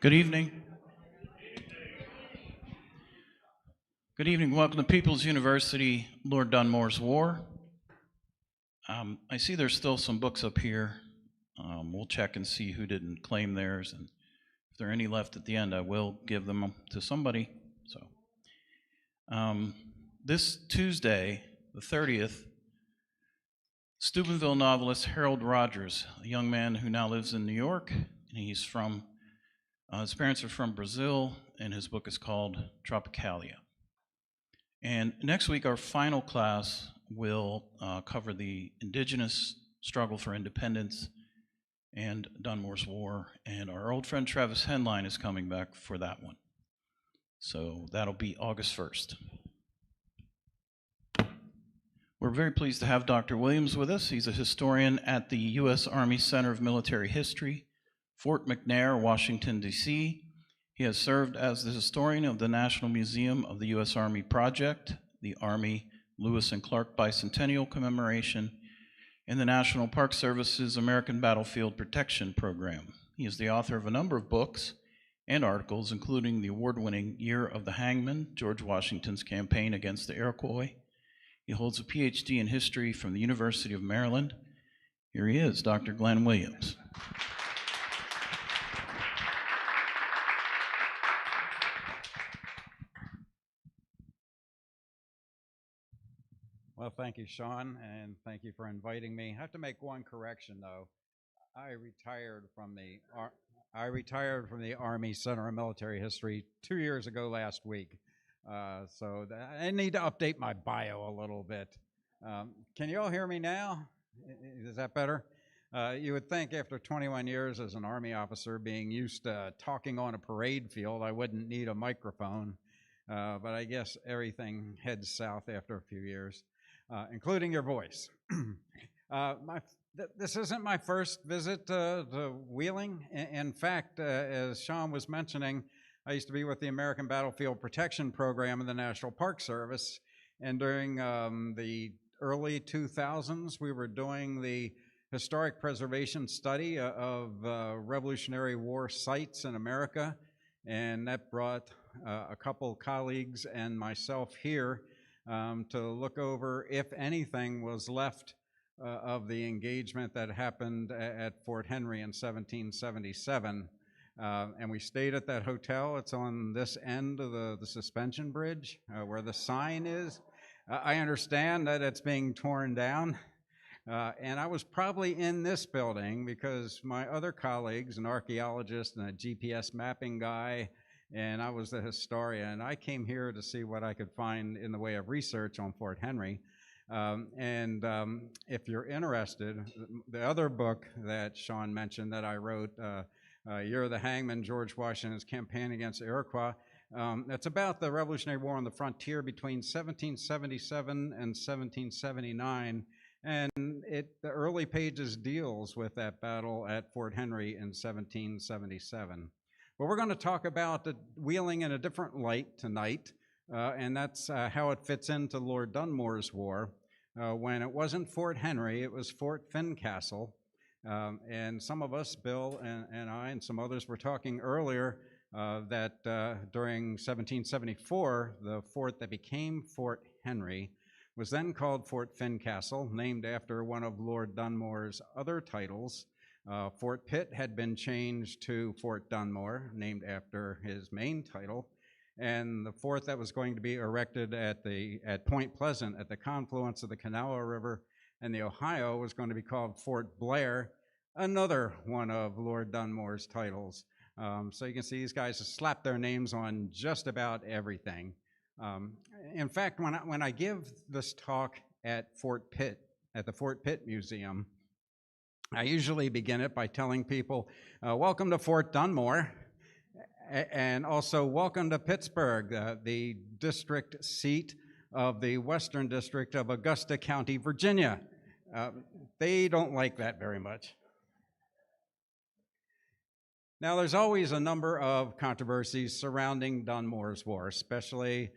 Good evening. Good evening. Welcome to People's University, Lord Dunmore's War. I see there's still some books up here. We'll check and see who didn't claim theirs, and if there are any left at the end, I will give them to somebody. This Tuesday, the 30th, Steubenville novelist Harold Rogers, a young man who now lives in New York, and his parents are from Brazil, and his book is called Tropicalia. And next week, our final class will cover the indigenous struggle for independence and Dunmore's War, and our old friend Travis Henline is coming back for that one. So that'll be August 1st. We're very pleased to have Dr. Williams with us. He's a historian at the U.S. Army Center of Military History, Fort McNair, Washington, D.C. He has served as the historian of the National Museum of the U.S. Army Project, the Army Lewis and Clark Bicentennial Commemoration, and the National Park Service's American Battlefield Protection Program. He is the author of a number of books and articles, including the award-winning Year of the Hangman, George Washington's Campaign Against the Iroquois. He holds a PhD in history from the University of Maryland. Here he is, Dr. Glenn Williams. Well, thank you, Sean, and thank you for inviting me. I have to make one correction, though. I retired from the Army Center of Military History 2 years ago last week, so I need to update my bio a little bit. Can you all hear me now? Is that better? You would think after 21 years as an Army officer, being used to talking on a parade field, I wouldn't need a microphone, but I guess everything heads south after a few years. Including your voice. This isn't my first visit to Wheeling. In fact, as Sean was mentioning, I used to be with the American Battlefield Protection Program in the National Park Service, and during the early 2000s, we were doing the historic preservation study of Revolutionary War sites in America, and that brought a couple colleagues and myself here to look over if anything was left of the engagement that happened at Fort Henry in 1777. And we stayed at that hotel. It's on this end of the suspension bridge where the sign is. I understand that it's being torn down. And I was probably in this building because my other colleagues, an archaeologist and a GPS mapping guy, and I was the historian. I came here to see what I could find in the way of research on Fort Henry. If you're interested, the other book that Sean mentioned that I wrote, Year of the Hangman, George Washington's Campaign Against the Iroquois, it's about the Revolutionary War on the frontier between 1777 and 1779. And the early pages deals with that battle at Fort Henry in 1777. But we're going to talk about the Wheeling in a different light tonight, and that's how it fits into Lord Dunmore's War. When it wasn't Fort Henry, it was Fort Fincastle. And some of us, Bill and I and some others, were talking earlier that during 1774, the fort that became Fort Henry was then called Fort Fincastle, named after one of Lord Dunmore's other titles. Fort Pitt had been changed to Fort Dunmore, named after his main title, and the fort that was going to be erected at Point Pleasant at the confluence of the Kanawha River and the Ohio was going to be called Fort Blair, another one of Lord Dunmore's titles. So you can see these guys have slapped their names on just about everything. In fact, when I give this talk at Fort Pitt, at the Fort Pitt Museum, I usually begin it by telling people, welcome to Fort Dunmore, and also welcome to Pittsburgh, the district seat of the Western District of Augusta County, Virginia. They don't like that very much. Now, there's always a number of controversies surrounding Dunmore's War, especially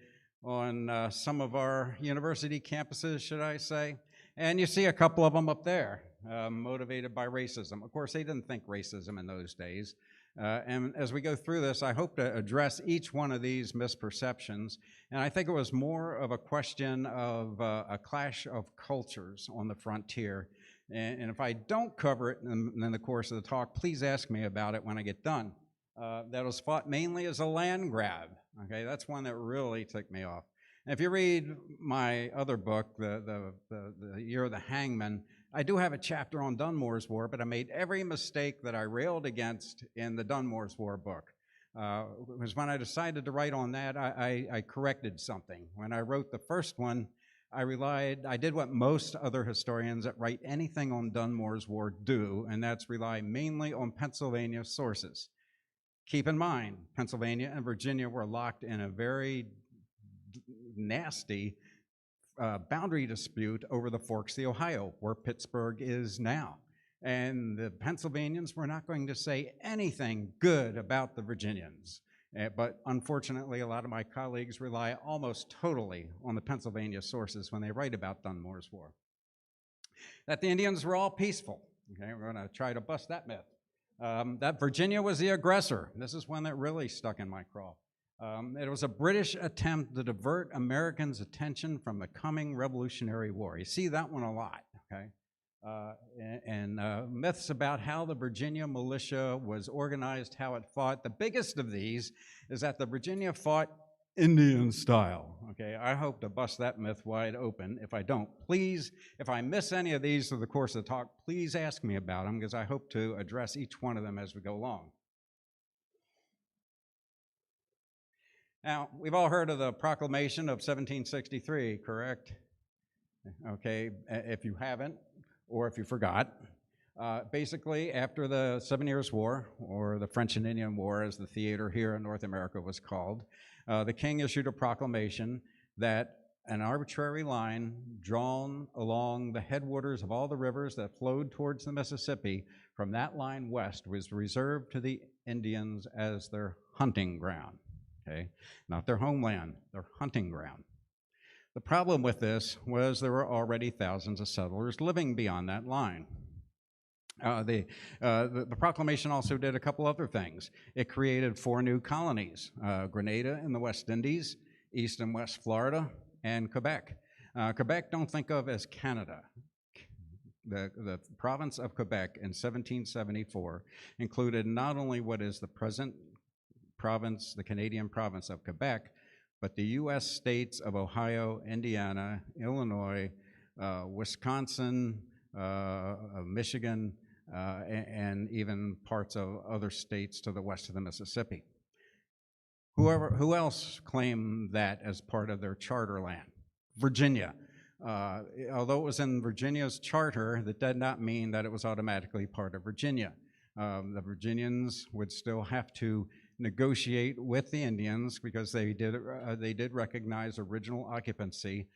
on some of our university campuses, should I say. And you see a couple of them up there. Motivated by racism. Of course, they didn't think racism in those days. And as we go through this, I hope to address each one of these misperceptions. And I think it was more of a question of a clash of cultures on the frontier. And if I don't cover it in the course of the talk, please ask me about it when I get done. That was fought mainly as a land grab. Okay, that's one that really ticked me off. And if you read my other book, the Year of the Hangman, I do have a chapter on Dunmore's War, but I made every mistake that I railed against in the Dunmore's War book. Because when I decided to write on that, I corrected something. When I wrote the first one, I did what most other historians that write anything on Dunmore's War do, and that's rely mainly on Pennsylvania sources. Keep in mind, Pennsylvania and Virginia were locked in a very nasty boundary dispute over the forks of the Ohio, where Pittsburgh is now. And the Pennsylvanians were not going to say anything good about the Virginians. But unfortunately, a lot of my colleagues rely almost totally on the Pennsylvania sources when they write about Dunmore's War. That the Indians were all peaceful. Okay, we're going to try to bust that myth. That Virginia was the aggressor. This is one that really stuck in my craw. It was a British attempt to divert Americans' attention from the coming Revolutionary War. You see that one a lot, okay? Myths about how the Virginia militia was organized, how it fought. The biggest of these is that the Virginia fought Indian style, okay? I hope to bust that myth wide open. If I don't, please, if I miss any of these through the course of the talk, please ask me about them, because I hope to address each one of them as we go along. Now, we've all heard of the Proclamation of 1763, correct? Okay, if you haven't, or if you forgot. Basically, after the 7 Years' War, or the French and Indian War, as the theater here in North America was called, the king issued a proclamation that an arbitrary line drawn along the headwaters of all the rivers that flowed towards the Mississippi, from that line west, was reserved to the Indians as their hunting ground. Okay, not their homeland, their hunting ground. The problem with this was there were already thousands of settlers living beyond that line. The proclamation also did a couple other things. It created 4 new colonies, Grenada in the West Indies, East and West Florida, and Quebec. Quebec, don't think of as Canada. The province of Quebec in 1774 included not only what is the present province, the Canadian province of Quebec, but the U.S. states of Ohio, Indiana, Illinois, Wisconsin, Michigan, and even parts of other states to the west of the Mississippi. Who else claimed that as part of their charter land? Virginia. Although it was in Virginia's charter, that did not mean that it was automatically part of Virginia. The Virginians would still have to negotiate with the Indians, because they did recognize original occupancy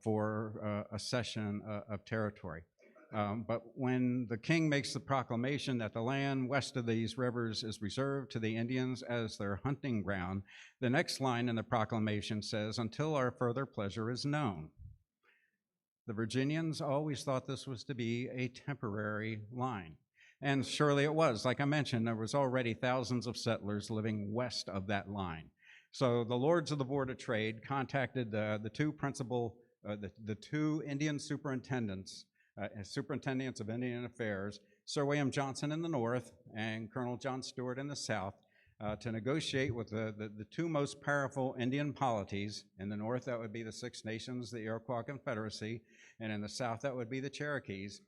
for a cession of territory. But when the king makes the proclamation that the land west of these rivers is reserved to the Indians as their hunting ground, the next line in the proclamation says, "Until our further pleasure is known." The Virginians always thought this was to be a temporary line. And surely it was. Like I mentioned, there was already thousands of settlers living west of that line. So the Lords of the Board of Trade contacted the two Indian superintendents, superintendents of Indian Affairs, Sir William Johnson in the north and Colonel John Stewart in the south, to negotiate with the 2 most powerful Indian polities. In the north, that would be the Six Nations, the Iroquois Confederacy, and in the south, that would be the Cherokees.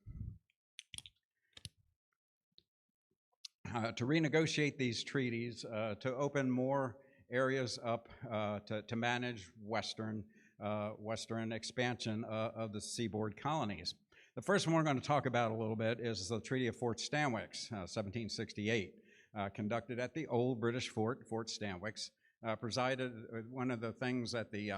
To renegotiate these treaties, to open more areas up to manage Western expansion of the seaboard colonies. The first one we're going to talk about a little bit is the Treaty of Fort Stanwix, 1768, conducted at the old British fort, Fort Stanwix. One of the things that the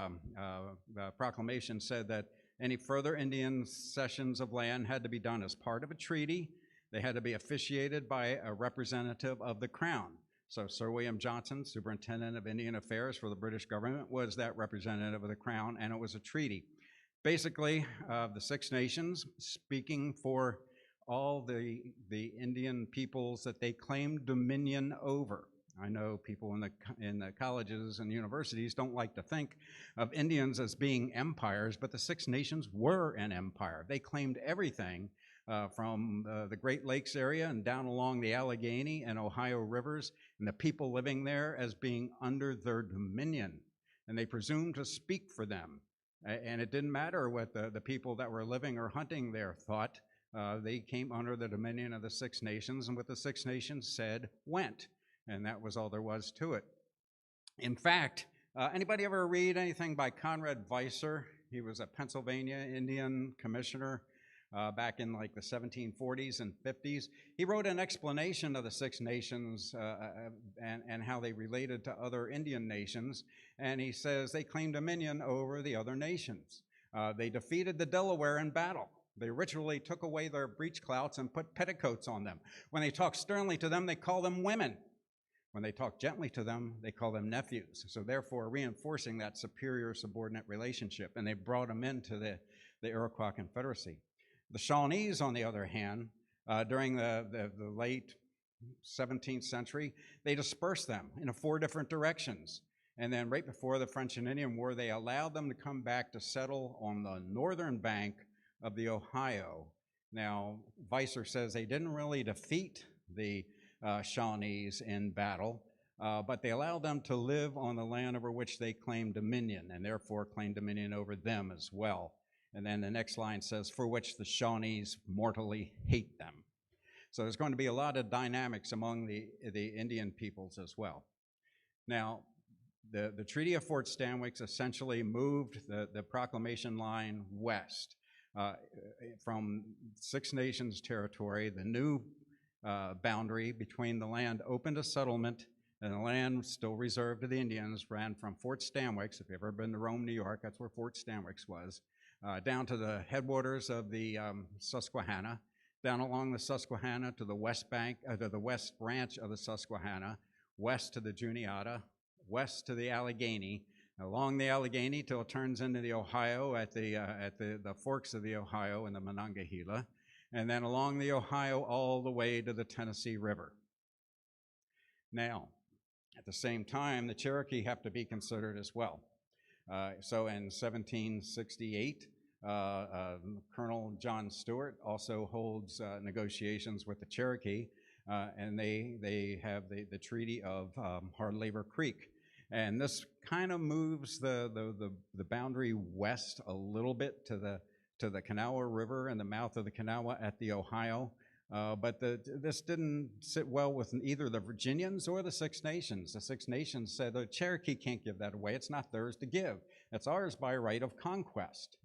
proclamation said that any further Indian cessions of land had to be done as part of a treaty. They had to be officiated by a representative of the Crown. So Sir William Johnson, Superintendent of Indian Affairs for the British government, was that representative of the Crown, and it was a treaty. Basically, the Six Nations, speaking for all the Indian peoples that they claimed dominion over. I know people in the colleges and universities don't like to think of Indians as being empires, but the Six Nations were an empire. They claimed everything from the Great Lakes area and down along the Allegheny and Ohio rivers, and the people living there as being under their dominion. And they presumed to speak for them. And it didn't matter what the people that were living or hunting there thought. They came under the dominion of the Six Nations, and what the Six Nations said went. And that was all there was to it. In fact, anybody ever read anything by Conrad Weiser? He was a Pennsylvania Indian commissioner back in like the 1740s and 50s. He wrote an explanation of the Six Nations and how they related to other Indian nations. And he says they claimed dominion over the other nations. They defeated the Delaware in battle. They ritually took away their breechclouts and put petticoats on them. When they talked sternly to them, they called them women. When they talk gently to them, they call them nephews. So therefore, reinforcing that superior subordinate relationship. And they brought them into the Iroquois Confederacy. The Shawnees, on the other hand, during the late 17th century, they dispersed them in 4 different directions. And then right before the French and Indian War, they allowed them to come back to settle on the northern bank of the Ohio. Now, Weiser says they didn't really defeat the Shawnees in battle, but they allowed them to live on the land over which they claimed dominion, and therefore claimed dominion over them as well. And then the next line says, for which the Shawnees mortally hate them. So there's going to be a lot of dynamics among the Indian peoples as well. Now, the Treaty of Fort Stanwix essentially moved the proclamation line west from Six Nations territory. The new boundary between the land open to settlement and the land still reserved to the Indians ran from Fort Stanwix. If you've ever been to Rome, New York, that's where Fort Stanwix was, down to the headwaters of the Susquehanna, down along the Susquehanna to the west bank, to the west branch of the Susquehanna, west to the Juniata, west to the Allegheny, along the Allegheny till it turns into the Ohio at the forks of the Ohio and the Monongahela, and then along the Ohio all the way to the Tennessee River. Now, at the same time, the Cherokee have to be considered as well. So in 1768, Colonel John Stewart also holds negotiations with the Cherokee, and they have the Treaty of Hard Labor Creek. And this kind of moves the boundary west a little bit to the Kanawha River and the mouth of the Kanawha at the Ohio. But this didn't sit well with either the Virginians or the Six Nations. The Six Nations said the Cherokee can't give that away. It's not theirs to give. It's ours by right of conquest.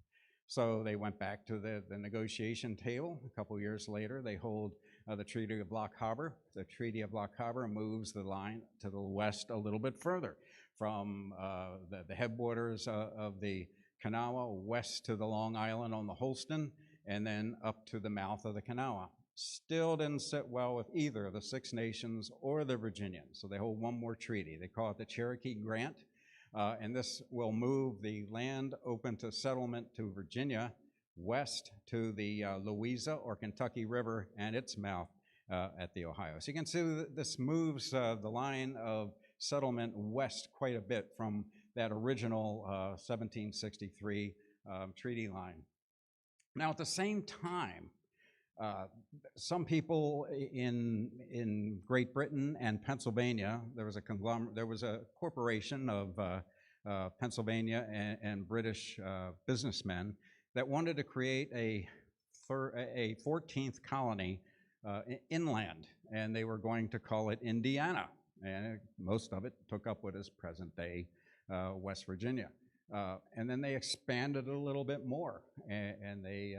So they went back to the negotiation table. A couple years later, they hold the Treaty of Lock Harbor. The Treaty of Lock Harbor moves the line to the west a little bit further from the headwaters of the Kanawha west to the Long Island on the Holston, and then up to the mouth of the Kanawha. Still didn't sit well with either the Six Nations or the Virginians, so they hold one more treaty. They call it the Cherokee Grant, and this will move the land open to settlement to Virginia west to the Louisa or Kentucky River and its mouth at the Ohio. So you can see that this moves the line of settlement west quite a bit from that original 1763 treaty line. Now, at the same time, some people in Great Britain and Pennsylvania, there was a corporation of Pennsylvania and British businessmen that wanted to create a 14th colony inland, and they were going to call it Indiana, and most of it took up what is present-day West Virginia. And then they expanded it a little bit more, and they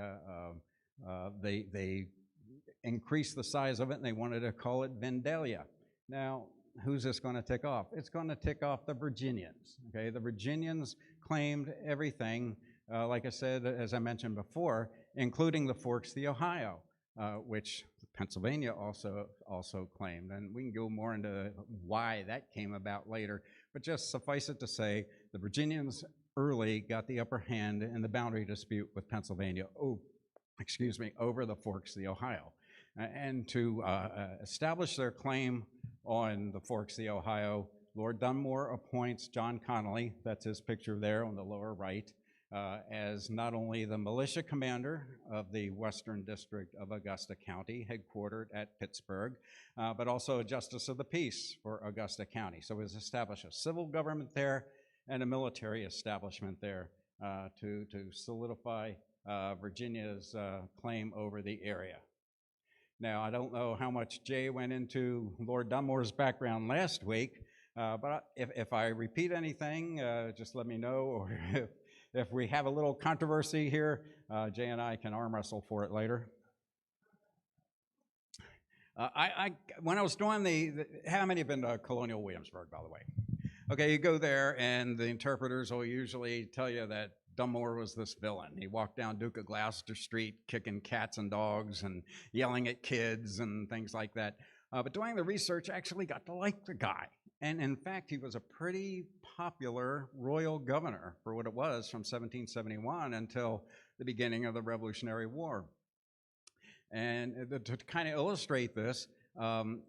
increased the size of it, and they wanted to call it Vandalia. Now, who's this going to tick off? It's going to tick off the Virginians. Okay, the Virginians claimed everything, like I said, as I mentioned before, including the forks of the Ohio, which Pennsylvania also claimed. And we can go more into why that came about later, but just suffice it to say, the Virginians early got the upper hand in the boundary dispute with Pennsylvania over the forks of the Ohio. And to establish their claim on the forks of the Ohio, Lord Dunmore appoints John Connolly, that's his picture there on the lower right, as not only the militia commander of the Western District of Augusta County, headquartered at Pittsburgh, but also a justice of the peace for Augusta County. So it was established a civil government there and a military establishment there to solidify Virginia's claim over the area. Now, I don't know how much Jay went into Lord Dunmore's background last week, but if I repeat anything, just let me know, or if we have a little controversy here, Jay and I can arm wrestle for it later. When I was doing how many have been to Colonial Williamsburg, by the way? Okay, you go there, and the interpreters will usually tell you that Dunmore was this villain. He walked down Duke of Gloucester Street kicking cats and dogs and yelling at kids and things like that. But doing the research, I actually got to like the guy. And in fact, he was a pretty popular royal governor for what it was from 1771 until the beginning of the Revolutionary War. And to kind of illustrate this,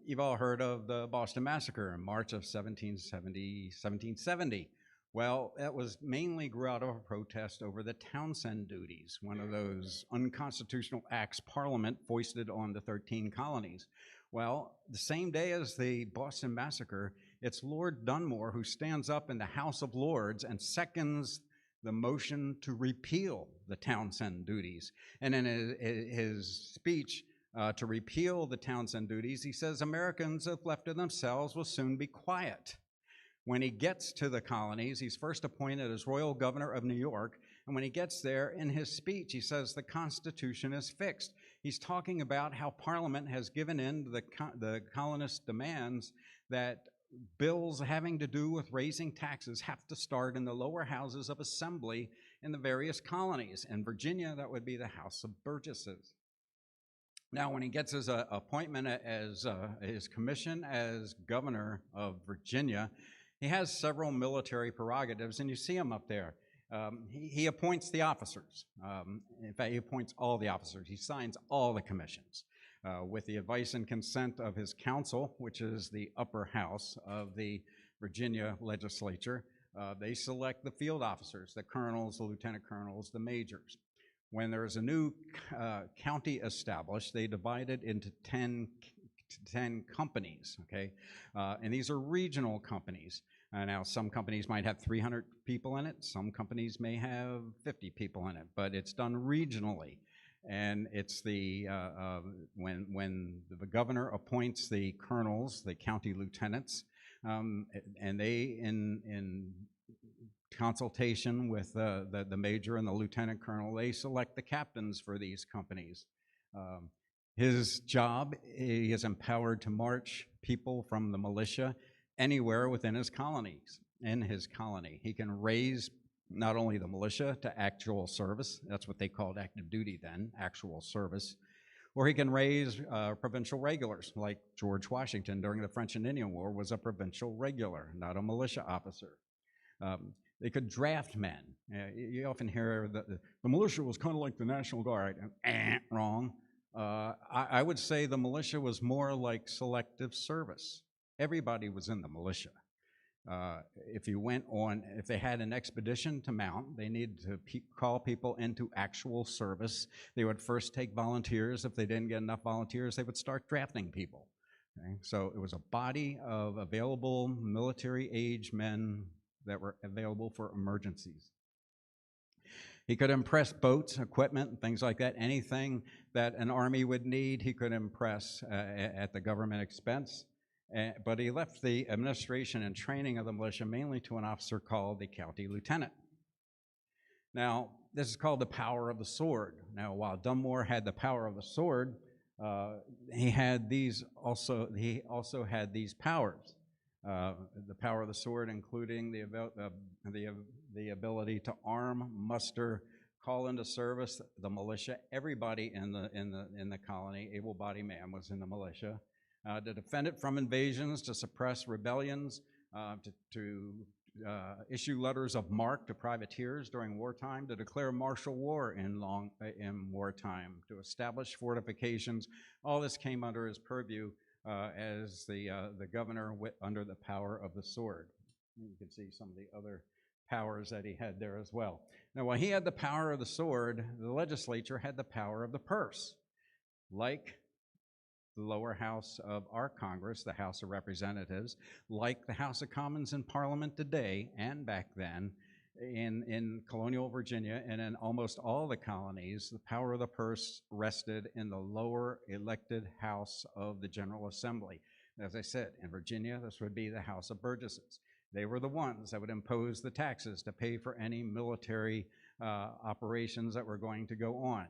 you've all heard of the Boston Massacre in March of 1770. Well, that was mainly grew out of a protest over the Townshend duties, one of those unconstitutional acts Parliament foisted on the 13 colonies. Well, the same day as the Boston Massacre, it's Lord Dunmore who stands up in the House of Lords and seconds the motion to repeal the Townshend duties. And in his speech to repeal the Townshend duties, he says, Americans, if left to themselves, will soon be quiet. When he gets to the colonies, he's first appointed as Royal Governor of New York, and when he gets there, in his speech, he says the Constitution is fixed. He's talking about how Parliament has given in to the colonists' demands that bills having to do with raising taxes have to start in the lower houses of assembly in the various colonies. In Virginia, that would be the House of Burgesses. Now, when he gets his appointment as his commission as governor of Virginia, he has several military prerogatives, and you see them up there. He appoints the officers. In fact, he appoints all the officers. He signs all the commissions with the advice and consent of his council, which is the upper house of the Virginia legislature. They select the field officers, the colonels, the lieutenant colonels, the majors. When there's a new county established, they divide it into 10 companies, okay? And these are regional companies. Now, some companies might have 300 people in it. Some companies may have 50 people in it, but it's done regionally. And it's when the governor appoints the colonels, the county lieutenants, and they, in consultation with the major and the lieutenant colonel, they select the captains for these companies. His job, he is empowered to march people from the militia anywhere within his colonies. In his colony, he can raise not only the militia to actual service, that's what they called active duty then, actual service, or he can raise provincial regulars, like George Washington during the French and Indian War was a provincial regular, not a militia officer. They could draft men. You often hear that the militia was kind of like the National Guard. Wrong. I would say the militia was more like selective service. Everybody was in the militia. If they had an expedition to mount, they needed to call people into actual service. They would first take volunteers. If they didn't get enough volunteers, they would start drafting people. Okay? So it was a body of available military-age men that were available for emergencies. He could impress boats, equipment, and things like that. Anything that an army would need, he could impress at the government expense. But he left the administration and training of the militia mainly to an officer called the county lieutenant. Now, this is called the power of the sword. Now, while Dunmore had the power of the sword, he also had these powers. The power of the sword, including the ability to arm, muster, call into service the militia. Everybody in the colony, able-bodied man, was in the militia. To defend it from invasions, to suppress rebellions, to issue letters of marque to privateers during wartime, to declare martial law in wartime, to establish fortifications. All this came under his purview as the governor under the power of the sword. You can see some of the other powers that he had there as well. Now, while he had the power of the sword, the legislature had the power of the purse. Like the lower house of our Congress, the House of Representatives, like the House of Commons in Parliament today and back then, in colonial Virginia and in almost all the colonies, the power of the purse rested in the lower elected house of the General Assembly. As I said, in Virginia, this would be the House of Burgesses. They were the ones that would impose the taxes to pay for any military operations that were going to go on.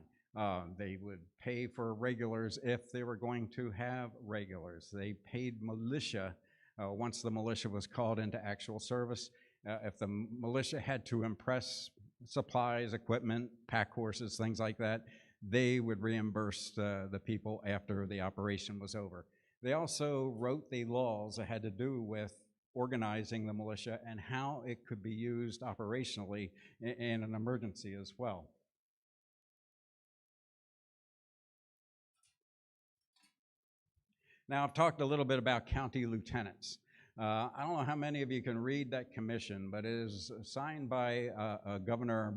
They would pay for regulars if they were going to have regulars. They paid militia once the militia was called into actual service. If the militia had to impress supplies, equipment, pack horses, things like that, they would reimburse the people after the operation was over. They also wrote the laws that had to do with organizing the militia and how it could be used operationally in an emergency as well. Now, I've talked a little bit about county lieutenants. I don't know how many of you can read that commission, but it is signed by Governor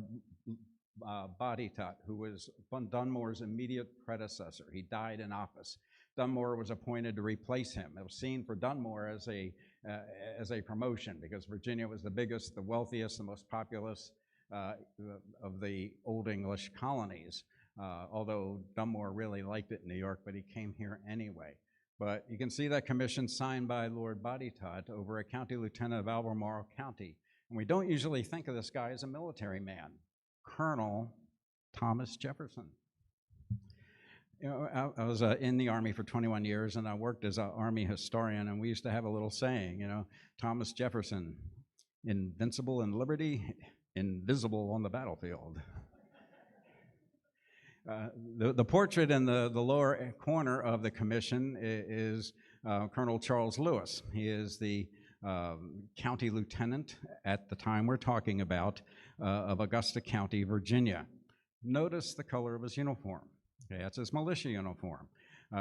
Boditot, who was Dunmore's immediate predecessor. He died in office. Dunmore was appointed to replace him. It was seen for Dunmore as a promotion because Virginia was the biggest, the wealthiest, the most populous of the Old English colonies, although Dunmore really liked it in New York, but he came here anyway. But you can see that commission signed by Lord Boditot over a county lieutenant of Albemarle County. And we don't usually think of this guy as a military man, Colonel Thomas Jefferson. You know, I was in the Army for 21 years, and I worked as an Army historian, and we used to have a little saying, you know, Thomas Jefferson, invincible in liberty, invisible on the battlefield. The portrait in the lower corner of the commission is Colonel Charles Lewis. He is the county lieutenant at the time we're talking about of Augusta County, Virginia. Notice the color of his uniform. Okay, that's his militia uniform.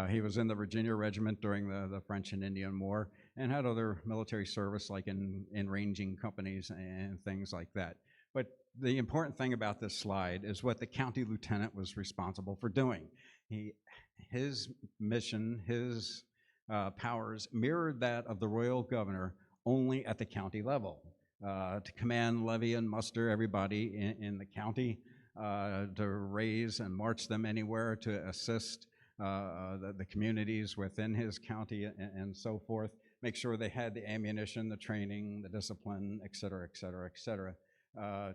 He was in the Virginia Regiment during the French and Indian War and had other military service like in ranging companies and things like that. But the important thing about this slide is what the county lieutenant was responsible for doing. His mission, his powers mirrored that of the royal governor only at the county level, to command, levy, and muster everybody in the county, to raise and march them anywhere, to assist the communities within his county and so forth, make sure they had the ammunition, the training, the discipline, et cetera, et cetera, et cetera.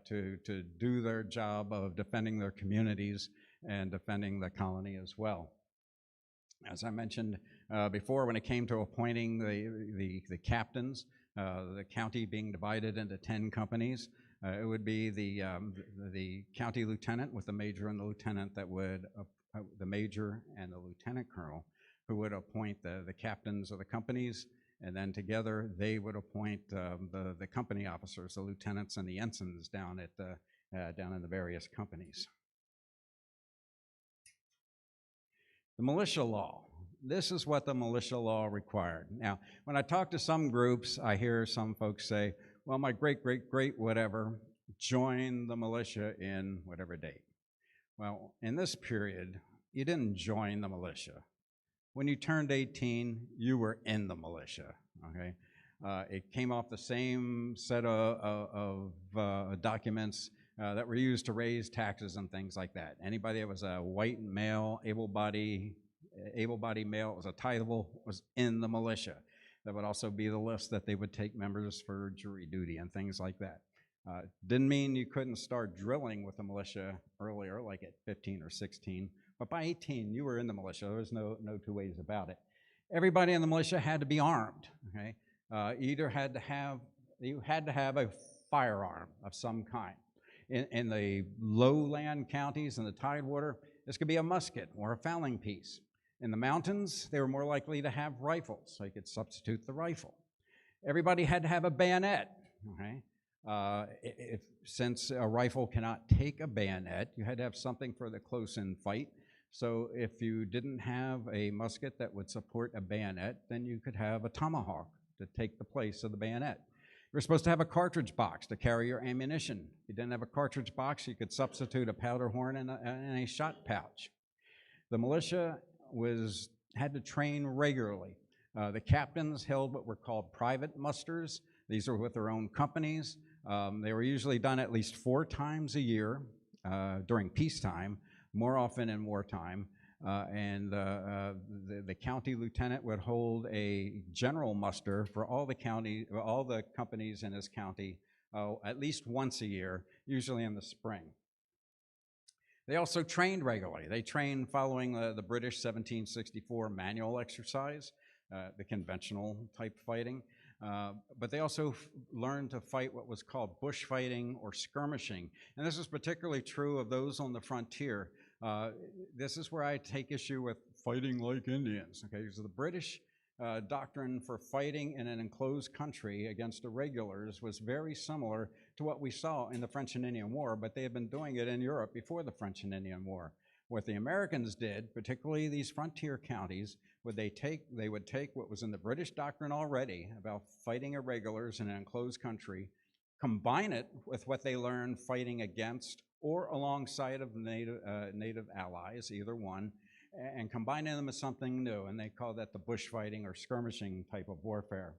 To do their job of defending their communities and defending the colony as well. As I mentioned before, when it came to appointing the captains, the county being divided into 10 companies, it would be the county lieutenant with the major and the lieutenant that would, the major and the lieutenant colonel, who would appoint the captains of the companies. And then together they would appoint the company officers, the lieutenants and the ensigns down in the various companies. The militia law. This is what the militia law required. Now, when I talk to some groups, I hear some folks say, well, my great whatever joined the militia in whatever date. Well, in this period, you didn't join the militia. When you turned 18, you were in the militia, okay? It came off the same set of documents that were used to raise taxes and things like that. Anybody that was a white male, able-bodied male, was a titleable, was in the militia. That would also be the list that they would take members for jury duty and things like that. Didn't mean you couldn't start drilling with the militia earlier, like at 15 or 16. But by 18, you were in the militia. There was no two ways about it. Everybody in the militia had to be armed. Okay, you had to have a firearm of some kind. In the lowland counties and the tidewater, this could be a musket or a fowling piece. In the mountains, they were more likely to have rifles, so you could substitute the rifle. Everybody had to have a bayonet. okay? Since a rifle cannot take a bayonet, you had to have something for the close-in fight. So if you didn't have a musket that would support a bayonet, then you could have a tomahawk to take the place of the bayonet. You were supposed to have a cartridge box to carry your ammunition. If you didn't have a cartridge box, you could substitute a powder horn and a shot pouch. The militia had to train regularly. The captains held what were called private musters. These were with their own companies. They were usually done at least 4 times a year during peacetime, more often in wartime. The county lieutenant would hold a general muster for all the companies in his county at least once a year, usually in the spring. They also trained regularly. They trained following the British 1764 manual exercise, the conventional type fighting. But they also learned to fight what was called bush fighting or skirmishing. And this is particularly true of those on the frontier. This is where I take issue with fighting like Indians. Okay, so the British doctrine for fighting in an enclosed country against irregulars was very similar to what we saw in the French and Indian War, but they had been doing it in Europe before the French and Indian War. What the Americans did, particularly these frontier counties, they would take what was in the British doctrine already about fighting irregulars in an enclosed country, combine it with what they learned fighting against or alongside of native allies, either one, and combining them with something new, and they call that the bush fighting or skirmishing type of warfare.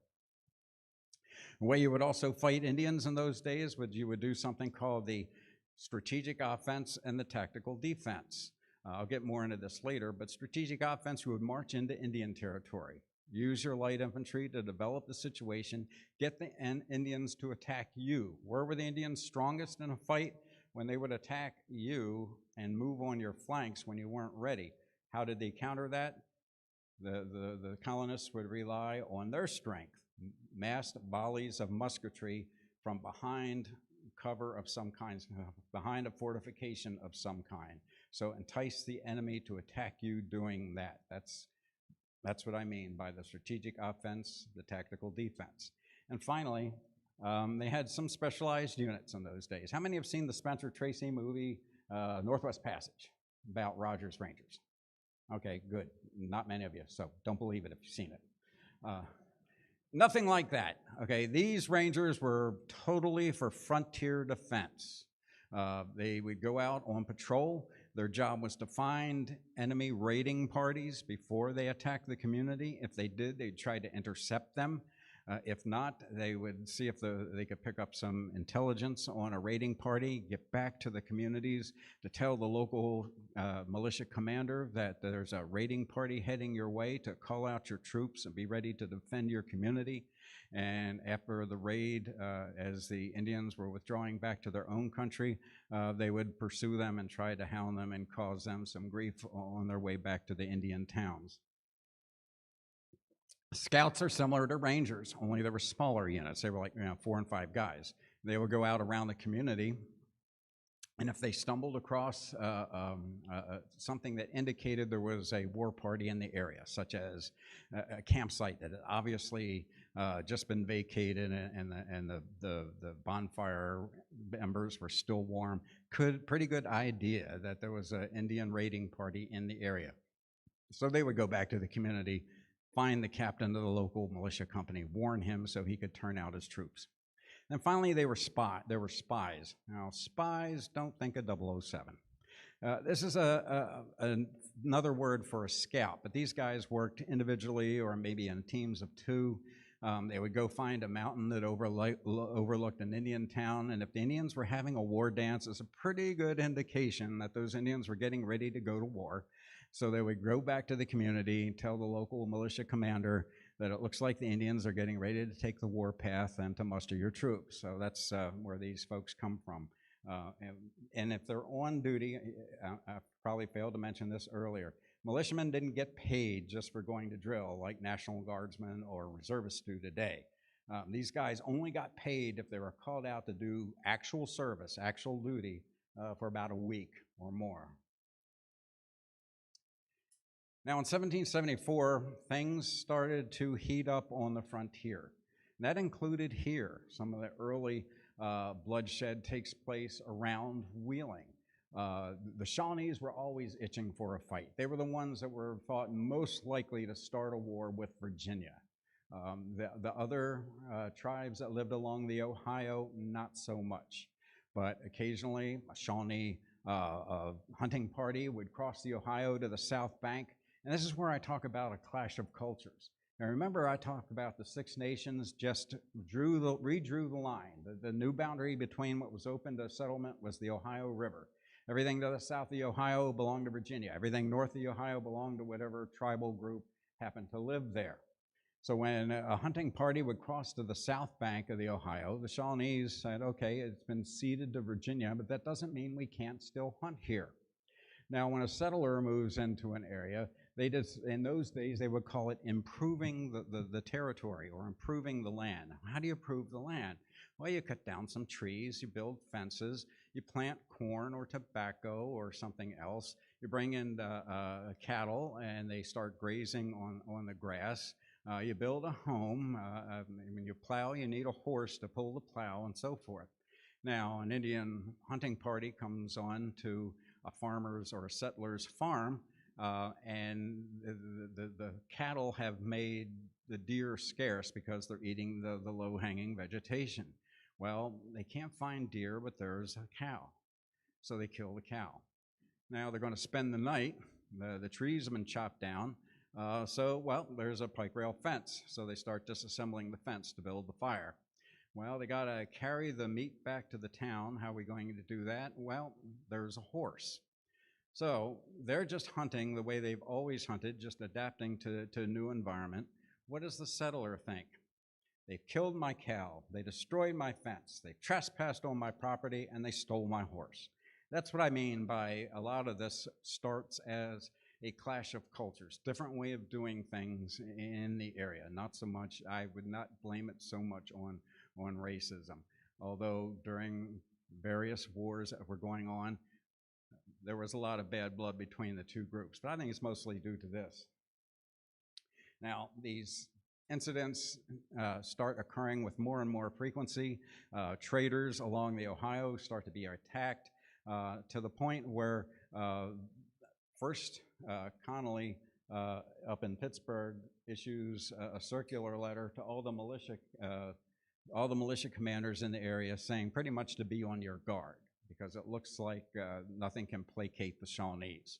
The way you would also fight Indians in those days was you would do something called the strategic offense and the tactical defense. I'll get more into this later, but strategic offense, you would march into Indian territory, use your light infantry to develop the situation, get the Indians to attack you. Where were the Indians strongest in a fight? When they would attack you and move on your flanks when you weren't ready. How did they counter that? The colonists would rely on their strength, massed volleys of musketry from behind cover of some kind, behind a fortification of some kind. So entice the enemy to attack you doing that. That's what I mean by the strategic offense, the tactical defense. And finally, they had some specialized units in those days. How many have seen the Spencer Tracy movie, Northwest Passage, about Rogers Rangers? Okay, good. Not many of you, so don't believe it if you've seen it. Nothing like that. Okay, these Rangers were totally for frontier defense. They would go out on patrol. Their job was to find enemy raiding parties before they attacked the community. If they did, they'd try to intercept them. If not, they would see if they could pick up some intelligence on a raiding party, get back to the communities to tell the local militia commander that there's a raiding party heading your way, to call out your troops and be ready to defend your community. And after the raid, as the Indians were withdrawing back to their own country, they would pursue them and try to hound them and cause them some grief on their way back to the Indian towns. Scouts are similar to Rangers, only they were smaller units. They were like 4 and 5 guys. They would go out around the community, and if they stumbled across something that indicated there was a war party in the area, such as a campsite that had obviously just been vacated and the bonfire embers were still warm, pretty good idea that there was an Indian raiding party in the area. So they would go back to the community, find the captain of the local militia company, warn him so he could turn out his troops. And finally, there were spies. Now, spies, don't think of 007. This is another word for a scout, but these guys worked individually or maybe in teams of 2. They would go find a mountain that overlooked an Indian town, and if the Indians were having a war dance, it's a pretty good indication that those Indians were getting ready to go to war. So they would go back to the community, tell the local militia commander that it looks like the Indians are getting ready to take the war path and to muster your troops. So that's where these folks come from. And if they're on duty, I probably failed to mention this earlier, militiamen didn't get paid just for going to drill like National Guardsmen or reservists do today. These guys only got paid if they were called out to do actual service, actual duty for about a week or more. Now in 1774, things started to heat up on the frontier. And that included here. Some of the early bloodshed takes place around Wheeling. The Shawnees were always itching for a fight. They were the ones that were thought most likely to start a war with Virginia. The other tribes that lived along the Ohio, not so much. But occasionally, a Shawnee hunting party would cross the Ohio to the South Bank. And this is where I talk about a clash of cultures. Now remember, I talked about the Six Nations just redrew the line. The new boundary between what was open to settlement was the Ohio River. Everything to the south of the Ohio belonged to Virginia. Everything north of the Ohio belonged to whatever tribal group happened to live there. So when a hunting party would cross to the south bank of the Ohio, the Shawnees said, okay, it's been ceded to Virginia, but that doesn't mean we can't still hunt here. Now, when a settler moves into an area, in those days, they would call it improving the territory or improving the land. How do you improve the land? Well, you cut down some trees, you build fences, you plant corn or tobacco or something else. You bring in cattle and they start grazing on the grass. You build a home. When you plow, you need a horse to pull the plow and so forth. Now, an Indian hunting party comes on to a farmer's or a settler's farm, and the cattle have made the deer scarce because they're eating the low-hanging vegetation. Well, they can't find deer, but there's a cow. So they kill the cow. Now they're going to spend the night. The trees have been chopped down. There's a pike rail fence. So they start disassembling the fence to build the fire. Well, they got to carry the meat back to the town. How are we going to do that? Well, there's a horse. So they're just hunting the way they've always hunted, just adapting to a new environment. What does the settler think? They've killed my cow, they destroyed my fence, they trespassed on my property, and they stole my horse. That's what I mean by a lot of this starts as a clash of cultures, different way of doing things in the area. Not so much, I would not blame it so much on racism. Although during various wars that were going on, there was a lot of bad blood between the two groups, but I think it's mostly due to this. Now, these incidents start occurring with more and more frequency. Traders along the Ohio start to be attacked to the point where first Connolly up in Pittsburgh issues a circular letter to all the militia commanders in the area saying pretty much to be on your guard because it looks like nothing can placate the Shawnees.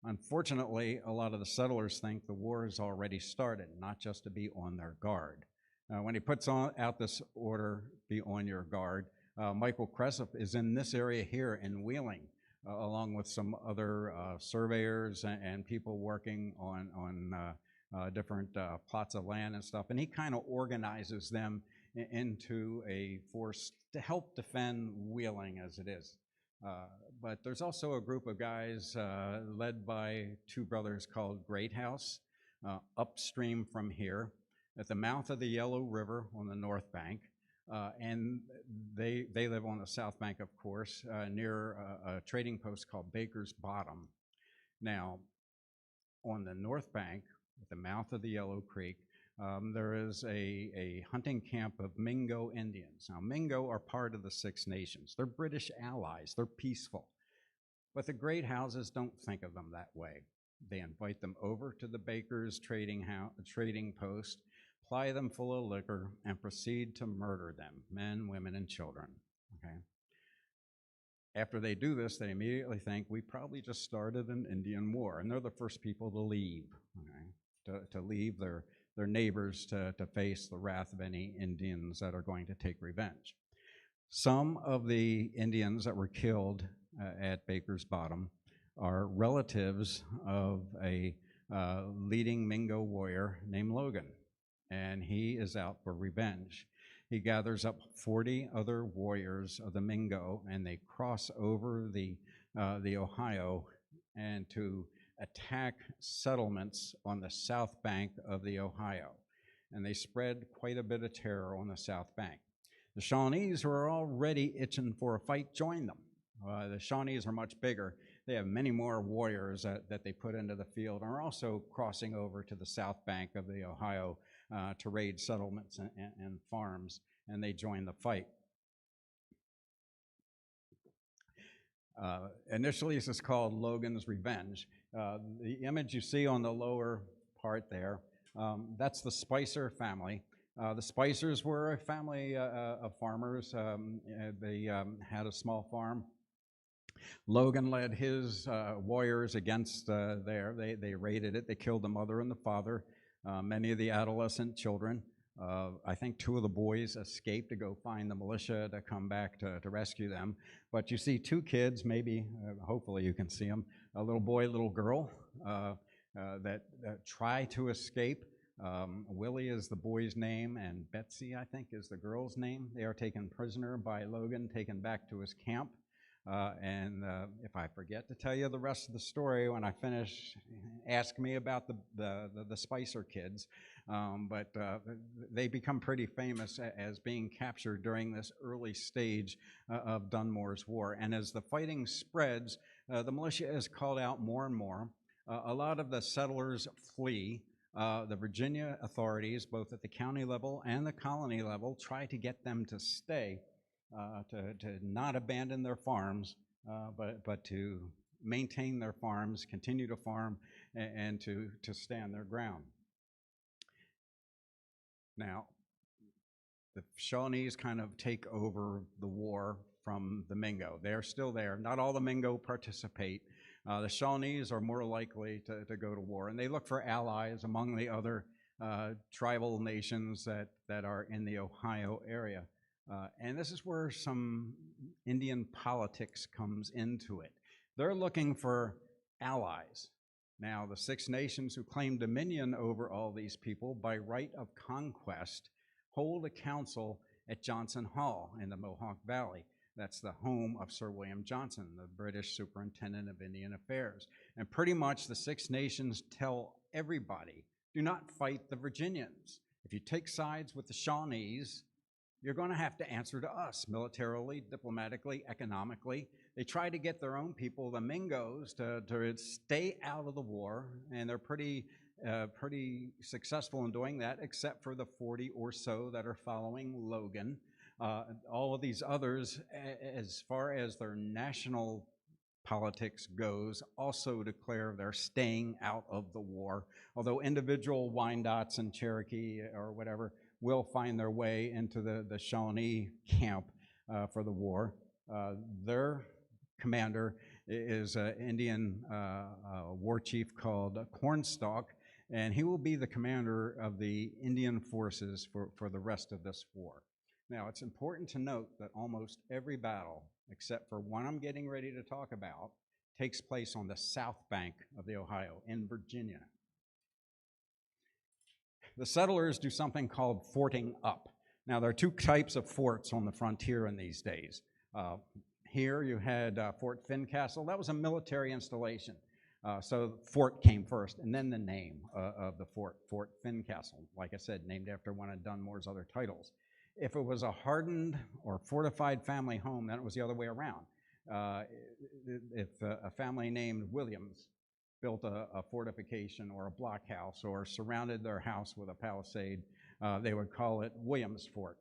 Unfortunately, a lot of the settlers think the war has already started, not just to be on their guard. When he puts out this order, be on your guard, Michael Cressup is in this area here in Wheeling, along with some other surveyors and people working on different plots of land and stuff, and he kind of organizes them into a force to help defend Wheeling as it is. But there's also a group of guys led by two brothers called Greathouse upstream from here at the mouth of the Yellow River on the north bank. And they live on the south bank, of course, near a trading post called Baker's Bottom. Now, on the north bank, at the mouth of the Yellow Creek, there is a hunting camp of Mingo Indians. Now, Mingo are part of the Six Nations. They're British allies. They're peaceful. But the great houses don't think of them that way. They invite them over to the Baker's trading post, ply them full of liquor, and proceed to murder them, men, women, and children. Okay. After they do this, they immediately think we probably just started an Indian war, and they're the first people to leave, okay? To leave their neighbors to face the wrath of any Indians that are going to take revenge. Some of the Indians that were killed at Baker's Bottom are relatives of a leading Mingo warrior named Logan, and he is out for revenge. He gathers up 40 other warriors of the Mingo, and they cross over the Ohio and to attack settlements on the south bank of the Ohio. And they spread quite a bit of terror on the south bank. The Shawnees, who are already itching for a fight, join them. The Shawnees are much bigger. they have many more warriors that they put into the field, and are also crossing over to the south bank of the Ohio to raid settlements and farms, and they join the fight. Initially, this is called Logan's Revenge. The image you see on the lower part there, that's the Spicer family. The Spicers were a family of farmers. They had a small farm. Logan led his warriors against there. They raided it. They killed the mother and the father, many of the adolescent children. I think 2 of the boys escaped to go find the militia to come back to rescue them. But you see 2 kids, maybe, hopefully you can see them, a little boy, little girl, that try to escape. Willie is the boy's name, and Betsy, I think, is the girl's name. They are taken prisoner by Logan, taken back to his camp. If I forget to tell you the rest of the story when I finish, ask me about the Spicer kids. But they become pretty famous as being captured during this early stage of Dunmore's war. And as the fighting spreads, the militia is called out more and more. A lot of the settlers flee. The Virginia authorities, both at the county level and the colony level, try to get them to stay, to not abandon their farms, but to maintain their farms, continue to farm, and to stand their ground. Now, the Shawnees kind of take over the war from the Mingo. They're still there. Not all the Mingo participate. The Shawnees are more likely to go to war, and they look for allies among the other tribal nations that are in the Ohio area. And this is where some Indian politics comes into it. They're looking for allies. Now, the 6 nations who claim dominion over all these people by right of conquest hold a council at Johnson Hall in the Mohawk Valley. That's the home of Sir William Johnson, the British Superintendent of Indian Affairs. And pretty much the 6 nations tell everybody, do not fight the Virginians. If you take sides with the Shawnees, you're going to have to answer to us militarily, diplomatically, economically. They try to get their own people, the Mingos, to stay out of the war, and they're pretty successful in doing that, except for the 40 or so that are following Logan. All of these others, as far as their national politics goes, also declare they're staying out of the war, although individual Wyandots and Cherokee or whatever will find their way into the Shawnee camp for the war. Their commander is an Indian war chief called Cornstalk, and he will be the commander of the Indian forces for the rest of this war. Now, it's important to note that almost every battle, except for one I'm getting ready to talk about, takes place on the south bank of the Ohio, in Virginia. The settlers do something called forting up. Now, there are 2 types of forts on the frontier in these days. Here you had Fort Fincastle. That was a military installation. So fort came first, and then the name of the fort, Fort Fincastle, like I said, named after one of Dunmore's other titles. If it was a hardened or fortified family home, then it was the other way around. If a family named Williams built a fortification or a blockhouse or surrounded their house with a palisade, they would call it Williams Fort.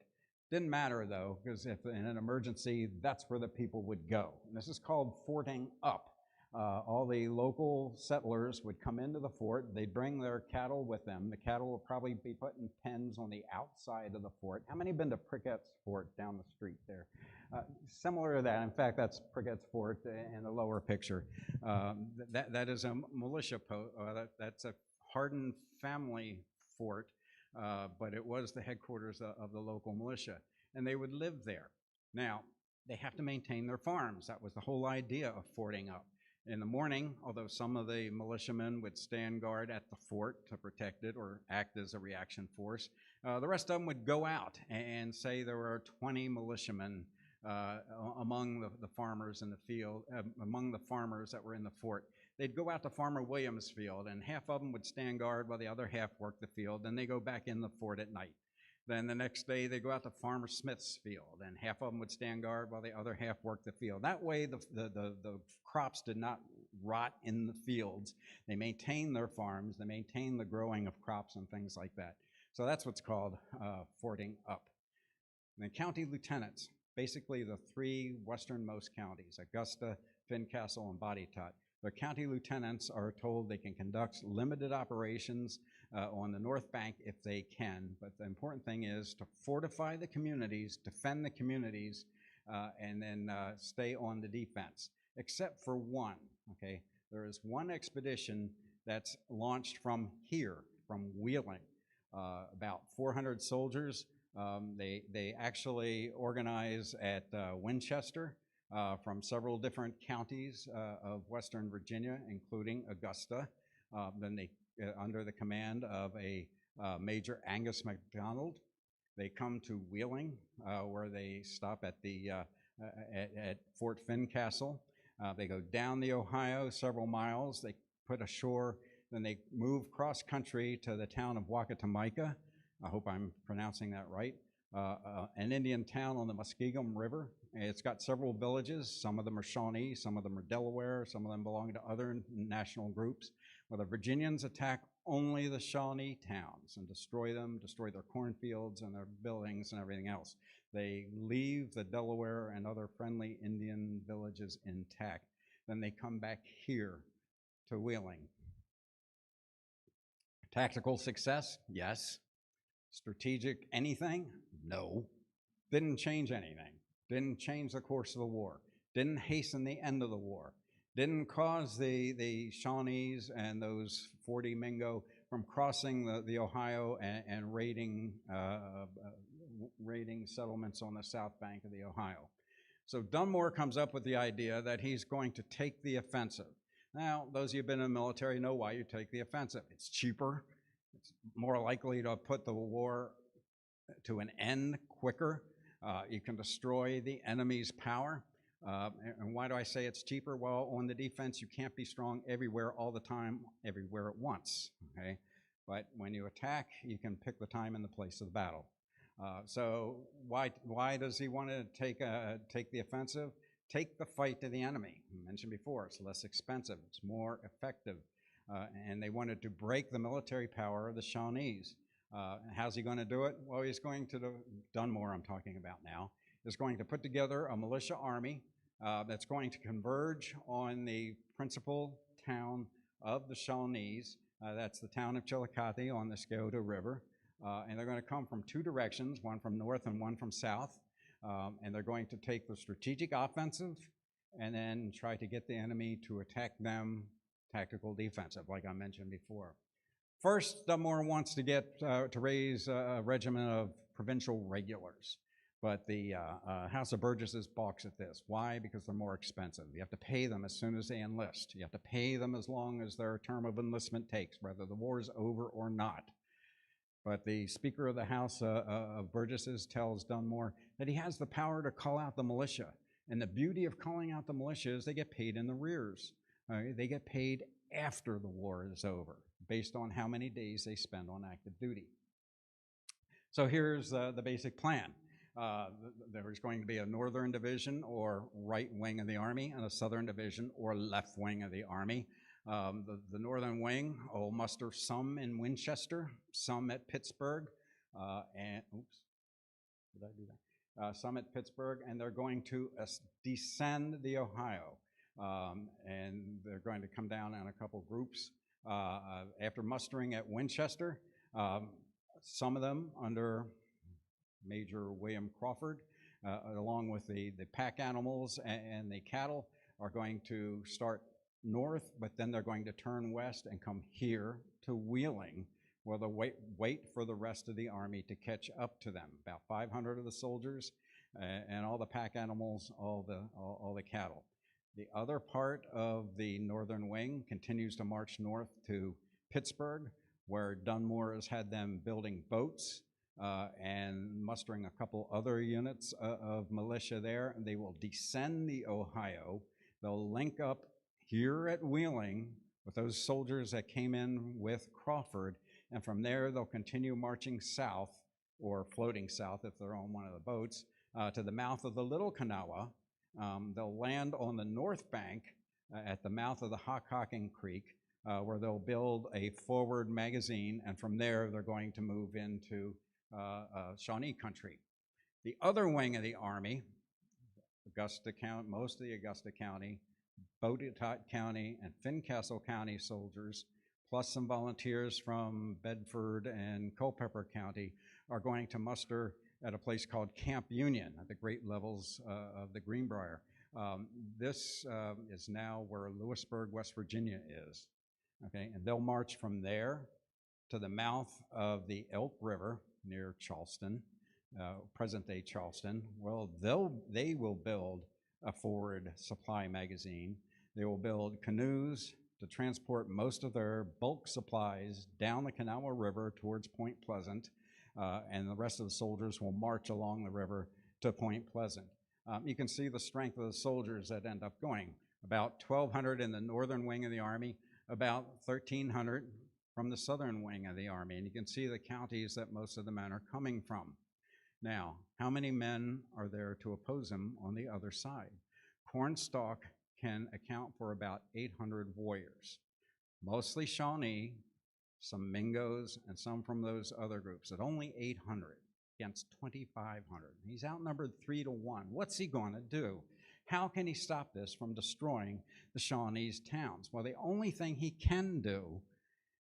Didn't matter, though, because if in an emergency, that's where the people would go. And this is called forting up. All the local settlers would come into the fort. They'd bring their cattle with them. The cattle will probably be put in pens on the outside of the fort. How many have been to Prickett's Fort down the street there? Similar to that. In fact, that's Prickett's Fort in the lower picture. That is a militia post. That's a hardened family fort, but it was the headquarters of the local militia, and they would live there. Now, they have to maintain their farms. That was the whole idea of forting up. In the morning, although some of the militiamen would stand guard at the fort to protect it or act as a reaction force, the rest of them would go out and say there were 20 militiamen among the farmers in the field, among the farmers that were in the fort. They'd go out to Farmer Williams' field, and half of them would stand guard while the other half worked the field. Then they go back in the fort at night. Then the next day, they go out to Farmer Smith's field, and half of them would stand guard while the other half worked the field. That way, the crops did not rot in the fields. They maintain their farms, they maintain the growing of crops and things like that. So that's what's called forting up. And then county lieutenants, basically the three westernmost counties, Augusta, Fincastle, and Botetourt. The county lieutenants are told they can conduct limited operations on the North Bank if they can, but the important thing is to fortify the communities, defend the communities, and then stay on the defense, except for one, okay? There is one expedition that's launched from here, from Wheeling, about 400 soldiers. They actually organize at Winchester from several different counties of Western Virginia, including Augusta. Then they, under the command of a Major Angus MacDonald, they come to Wheeling, where they stop at the at Fort Fincastle. They go down the Ohio several miles. They put ashore. Then they move cross country to the town of Wacatamaica. I hope I'm pronouncing that right. An Indian town on the Muskingum River. It's got several villages. Some of them are Shawnee, some of them are Delaware, some of them belong to other national groups. Well, the Virginians attack only the Shawnee towns and destroy them, destroy their cornfields and their buildings and everything else. They leave the Delaware and other friendly Indian villages intact. Then they come back here to Wheeling. Tactical success? Yes. Strategic anything? No. Didn't change anything. Didn't change the course of the war. Didn't hasten the end of the war. Didn't cause the Shawnees and those 40 Mingo from crossing the Ohio and raiding settlements on the south bank of the Ohio. So Dunmore comes up with the idea that he's going to take the offensive. Now, those of you who've been in the military know why you take the offensive. It's cheaper. It's more likely to put the war to an end quicker. You can destroy the enemy's power. And why do I say it's cheaper? Well, on the defense, you can't be strong everywhere all the time, everywhere at once, okay? But when you attack, you can pick the time and the place of the battle. So why does he want to take the offensive? Take the fight to the enemy. I mentioned before, it's less expensive, it's more effective. And they wanted to break the military power of the Shawnees. How's he going to do it? Well, he's going to, Dunmore I'm talking about now, is going to put together a militia army that's going to converge on the principal town of the Shawnees. That's the town of Chillicothe on the Scioto River. And they're going to come from two directions, one from north and one from south. And they're going to take the strategic offensive and then try to get the enemy to attack them tactical defensive, like I mentioned before. First, Dunmore wants to get to raise a regiment of provincial regulars, but the House of Burgesses balks at this. Why? Because they're more expensive. You have to pay them as soon as they enlist. You have to pay them as long as their term of enlistment takes, whether the war is over or not. But the Speaker of the House of Burgesses tells Dunmore that he has the power to call out the militia. And the beauty of calling out the militia is they get paid in arrears. They get paid after the war is over, based on how many days they spend on active duty. So here's the basic plan. There's going to be a northern division or right wing of the Army and a southern division or left wing of the Army. The northern wing will muster some in Winchester, some at Pittsburgh, and oops, did I do that? Some at Pittsburgh, and they're going to descend the Ohio. And they're going to come down in a couple groups. After mustering at Winchester, some of them under Major William Crawford, along with the pack animals and the cattle, are going to start north, but then they're going to turn west and come here to Wheeling, where they'll wait for the rest of the army to catch up to them. About 500 of the soldiers and all the pack animals, all the cattle. The other part of the northern wing continues to march north to Pittsburgh, where Dunmore has had them building boats and mustering a couple other units of militia there. They will descend the Ohio. They'll link up here at Wheeling with those soldiers that came in with Crawford, and from there they'll continue marching south, or floating south if they're on one of the boats, to the mouth of the Little Kanawha. They'll land on the north bank at the mouth of the Hockhocking Creek, where they'll build a forward magazine, and from there they're going to move into Shawnee country. The other wing of the Army, Augusta County, most of the Augusta County, Bowdoin County, and Fincastle County soldiers, plus some volunteers from Bedford and Culpeper County, are going to muster at a place called Camp Union at the Great Levels of the Greenbrier. This is now where Lewisburg, West Virginia is. Okay, and they'll march from there to the mouth of the Elk River near Charleston, present-day Charleston. Well, they will build a forward supply magazine. They will build canoes to transport most of their bulk supplies down the Kanawha River towards Point Pleasant, and the rest of the soldiers will march along the river to Point Pleasant. You can see the strength of the soldiers that end up going. About 1,200 in the northern wing of the Army, about 1,300 from the southern wing of the Army, and you can see the counties that most of the men are coming from. Now, how many men are there to oppose him on the other side? Cornstalk can account for about 800 warriors, mostly Shawnee, some Mingos, and some from those other groups, at only 800 against 2,500. He's outnumbered 3 to 1. What's he going to do? How can he stop this from destroying the Shawnees' towns? Well, the only thing he can do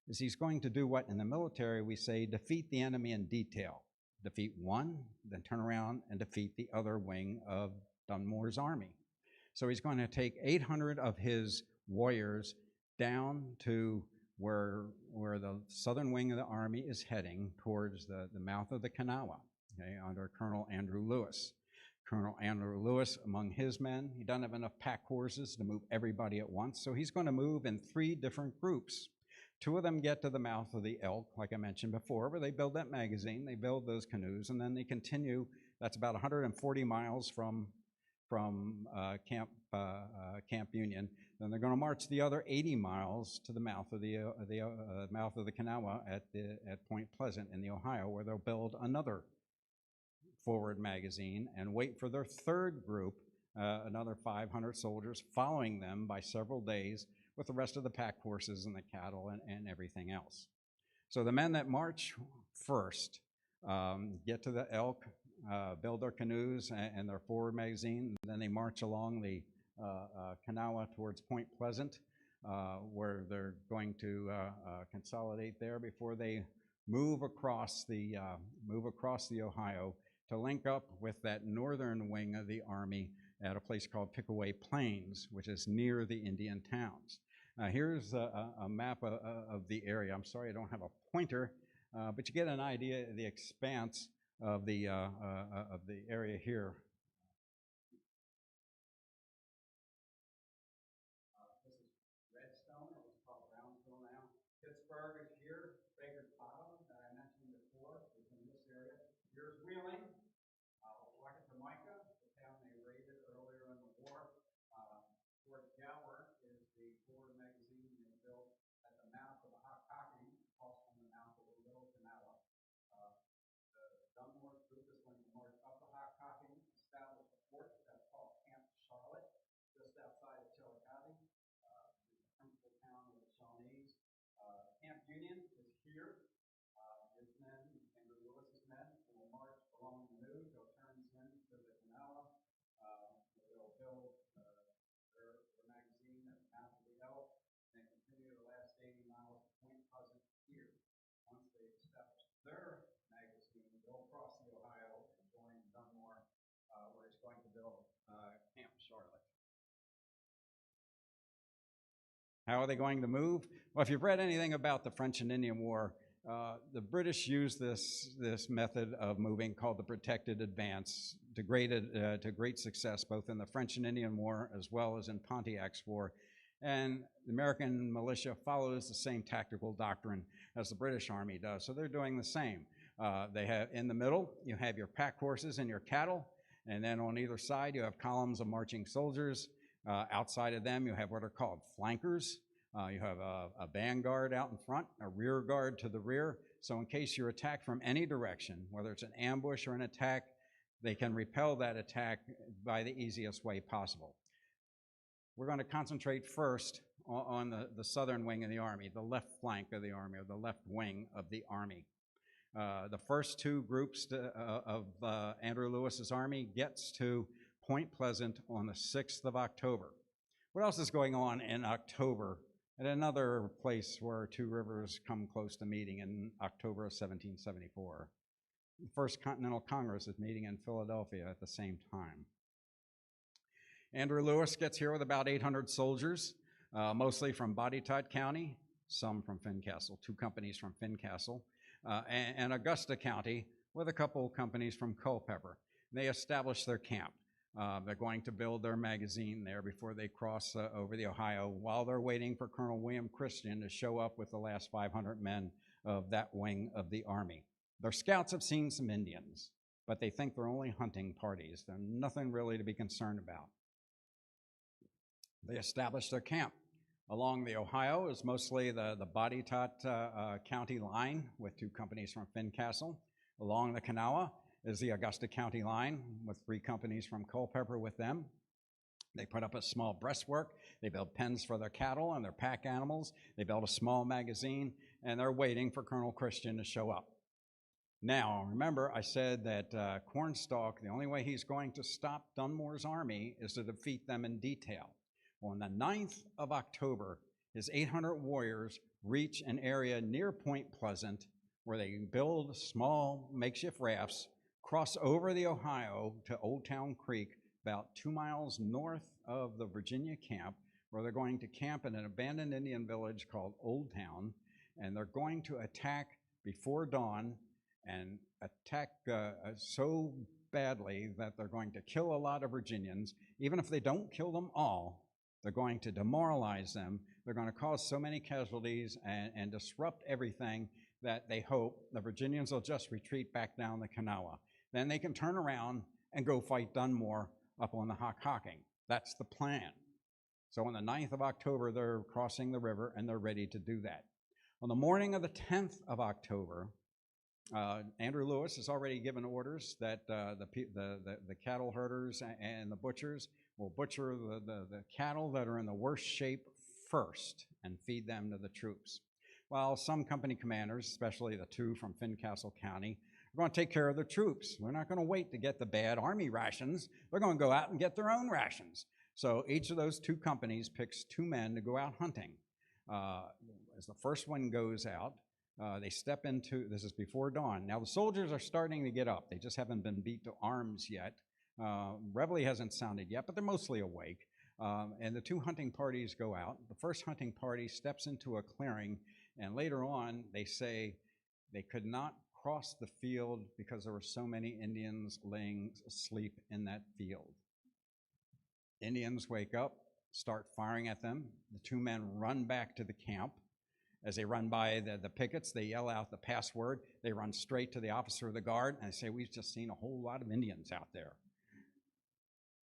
is he's going to do what in the military we say, defeat the enemy in detail. Defeat one, then turn around and defeat the other wing of Dunmore's army. So he's going to take 800 of his warriors down to where the southern wing of the army is heading towards the mouth of the Kanawha, okay, under Colonel Andrew Lewis. Colonel Andrew Lewis, among his men, he doesn't have enough pack horses to move everybody at once, so he's going to move in 3 different groups. 2 of them get to the mouth of the Elk, like I mentioned before, where they build that magazine, they build those canoes, and then they continue. That's about 140 miles from Camp Union. Then they're going to march the other 80 miles to the mouth of the Kanawha at Point Pleasant in the Ohio, where they'll build another forward magazine and wait for their third group, another 500 soldiers, following them by several days with the rest of the pack horses and the cattle and everything else. So the men that march first get to the Elk, build their canoes and their forward magazine, and then they march along the Kanawha towards Point Pleasant, where they're going to consolidate there before they move across the Ohio to link up with that northern wing of the Army at a place called Pickaway Plains, which is near the Indian towns. Here's a map of the area. I'm sorry I don't have a pointer, but you get an idea of the expanse of the area here. This is Redstone. It was called Brownsville now. Pittsburgh is here. Baker's Bottom, that I mentioned before, is in this area. Here's Wheeling. Jamaica, the town they raided earlier in the war. Fort Gower is the forward magazine they built at the mouth of the Hockhocking, across from the mouth of the Little Kanawha. The Dunmore group is going to march up the Hockhocking, establish a fort that's called Camp Charlotte, just outside of Chillicothe, the principal town of the Shawnees. Camp Union is here. His men, Andrew Lewis's men, will march along the News. They'll turn into the Kanawha. They'll build their magazine at the mouth of the Elk, and continue the last 80 miles to Point Pleasant here. Once they establish their magazine, they'll cross the Ohio and join Dunmore, where he's going to build Camp Charlotte. How are they going to move? Well, if you've read anything about the French and Indian War, the British used this method of moving called the protected advance to great success, both in the French and Indian War as well as in Pontiac's War. And the American militia follows the same tactical doctrine as the British Army does, so they're doing the same. They have, in the middle, you have your pack horses and your cattle, and then on either side you have columns of marching soldiers. Outside of them you have what are called flankers. You have a vanguard out in front, a rear guard to the rear, so in case you're attacked from any direction, whether it's an ambush or an attack, they can repel that attack by the easiest way possible. We're going to concentrate first on the southern wing of the Army, the left flank of the Army, or the left wing of the Army. The first two groups of Andrew Lewis's army gets to Point Pleasant on the 6th of October. What else is going on in October at another place where two rivers come close to meeting in October of 1774? The First Continental Congress is meeting in Philadelphia at the same time. Andrew Lewis gets here with about 800 soldiers, mostly from Botetourt County, some from Fincastle, 2 companies from Fincastle, and Augusta County with a couple companies from Culpeper. They establish their camp. They're going to build their magazine there before they cross over the Ohio while they're waiting for Colonel William Christian to show up with the last 500 men of that wing of the Army. Their scouts have seen some Indians, but they think they're only hunting parties. They're nothing really to be concerned about. They establish their camp. Along the Ohio is mostly the Botetourt County line with 2 companies from Fincastle. Along the Kanawha is the Augusta County line with 3 companies from Culpeper with them. They put up a small breastwork. They build pens for their cattle and their pack animals. They build a small magazine, and they're waiting for Colonel Christian to show up. Now, remember, I said that Cornstalk, the only way he's going to stop Dunmore's army is to defeat them in detail. On the 9th of October, his 800 warriors reach an area near Point Pleasant where they build small makeshift rafts, cross over the Ohio to Old Town Creek, about 2 miles north of the Virginia camp, where they're going to camp in an abandoned Indian village called Old Town, and they're going to attack before dawn and attack so badly that they're going to kill a lot of Virginians. Even if they don't kill them all, they're going to demoralize them. They're going to cause so many casualties and disrupt everything that they hope the Virginians will just retreat back down the Kanawha. Then they can turn around and go fight Dunmore up on the Hockhocking. That's the plan. So on the 9th of October, they're crossing the river and they're ready to do that. On the morning of the 10th of October, Andrew Lewis has already given orders that the cattle herders and the butchers will butcher the cattle that are in the worst shape first and feed them to the troops. While some company commanders, especially the 2 from Fincastle County, are going to take care of the troops. They're not going to wait to get the bad Army rations. They're going to go out and get their own rations. So each of those 2 companies picks 2 men to go out hunting. As the first one goes out, they step into, this is before dawn. Now the soldiers are starting to get up. They just haven't been beat to arms yet. Reveille hasn't sounded yet, but they're mostly awake. And the 2 hunting parties go out. The first hunting party steps into a clearing, and later on they say they could not cross the field because there were so many Indians laying asleep in that field. Indians wake up, start firing at them. The 2 men run back to the camp. As they run by the pickets, they yell out the password. They run straight to the officer of the guard and say, "We've just seen a whole lot of Indians out there."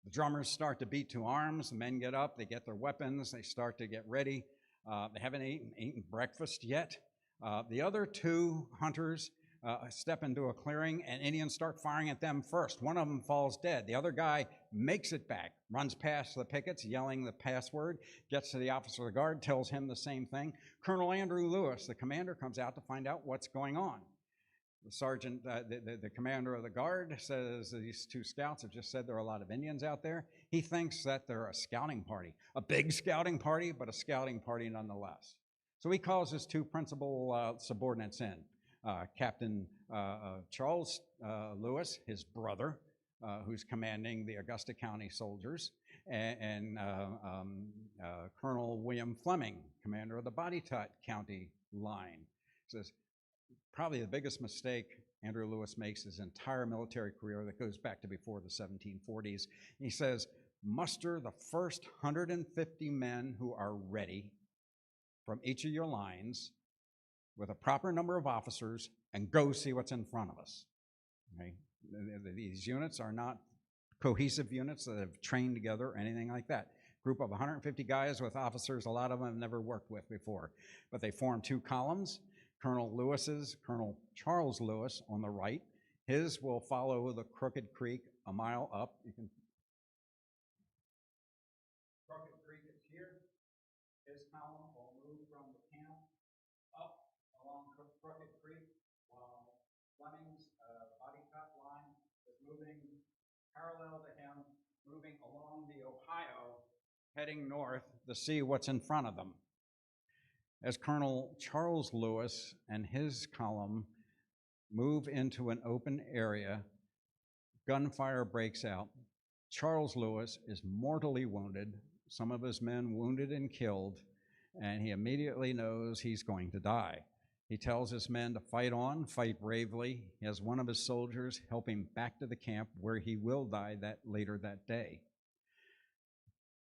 The drummers start to beat to arms. The men get up, they get their weapons, they start to get ready. They haven't eaten breakfast yet. The other 2 hunters step into a clearing, and Indians start firing at them first. One of them falls dead. The other guy makes it back, runs past the pickets, yelling the password, gets to the officer of the guard, tells him the same thing. Colonel Andrew Lewis, the commander, comes out to find out what's going on. The sergeant, the commander of the guard, says these 2 scouts have just said there are a lot of Indians out there. He thinks that they're a scouting party, a big scouting party, but a scouting party nonetheless. So he calls his 2 principal subordinates in. Captain Charles Lewis, his brother, who's commanding the Augusta County soldiers, and Colonel William Fleming, commander of the Botetourt County line. Says, probably the biggest mistake Andrew Lewis makes his entire military career that goes back to before the 1740s. He says, muster the first 150 men who are ready from each of your lines with a proper number of officers and go see what's in front of us. Okay? These units are not cohesive units that have trained together or anything like that. Group of 150 guys with officers, a lot of them have never worked with before. But they form 2 columns. Colonel Charles Lewis on the right. His will follow the Crooked Creek a mile up. Crooked Creek Fleming's body cut line is moving parallel to him, moving along the Ohio, heading north to see what's in front of them. As Colonel Charles Lewis and his column move into an open area, gunfire breaks out. Charles Lewis is mortally wounded, some of his men wounded and killed, and he immediately knows he's going to die. He tells his men to fight on, fight bravely. He has one of his soldiers help him back to the camp where he will die later that day.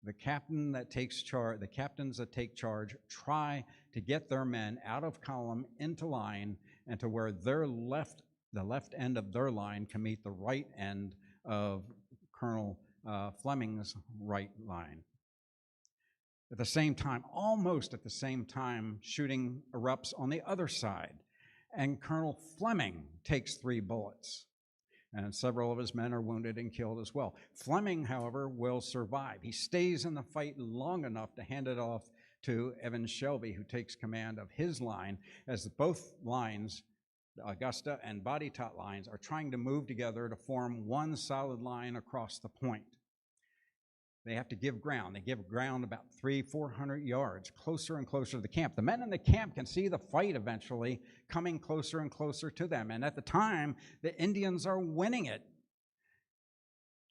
The captains that take charge try to get their men out of column into line and to where the left end of their line can meet the right end of Colonel Fleming's right line. At the same time, almost at the same time, shooting erupts on the other side, and Colonel Fleming takes 3 bullets, and several of his men are wounded and killed as well. Fleming, however, will survive. He stays in the fight long enough to hand it off to Evan Shelby, who takes command of his line, as both lines, the Augusta and Body Tot lines, are trying to move together to form one solid line across the point. They have to give ground. They give ground about 300-400 yards, closer and closer to the camp. The men in the camp can see the fight eventually coming closer and closer to them. And at the time, the Indians are winning it.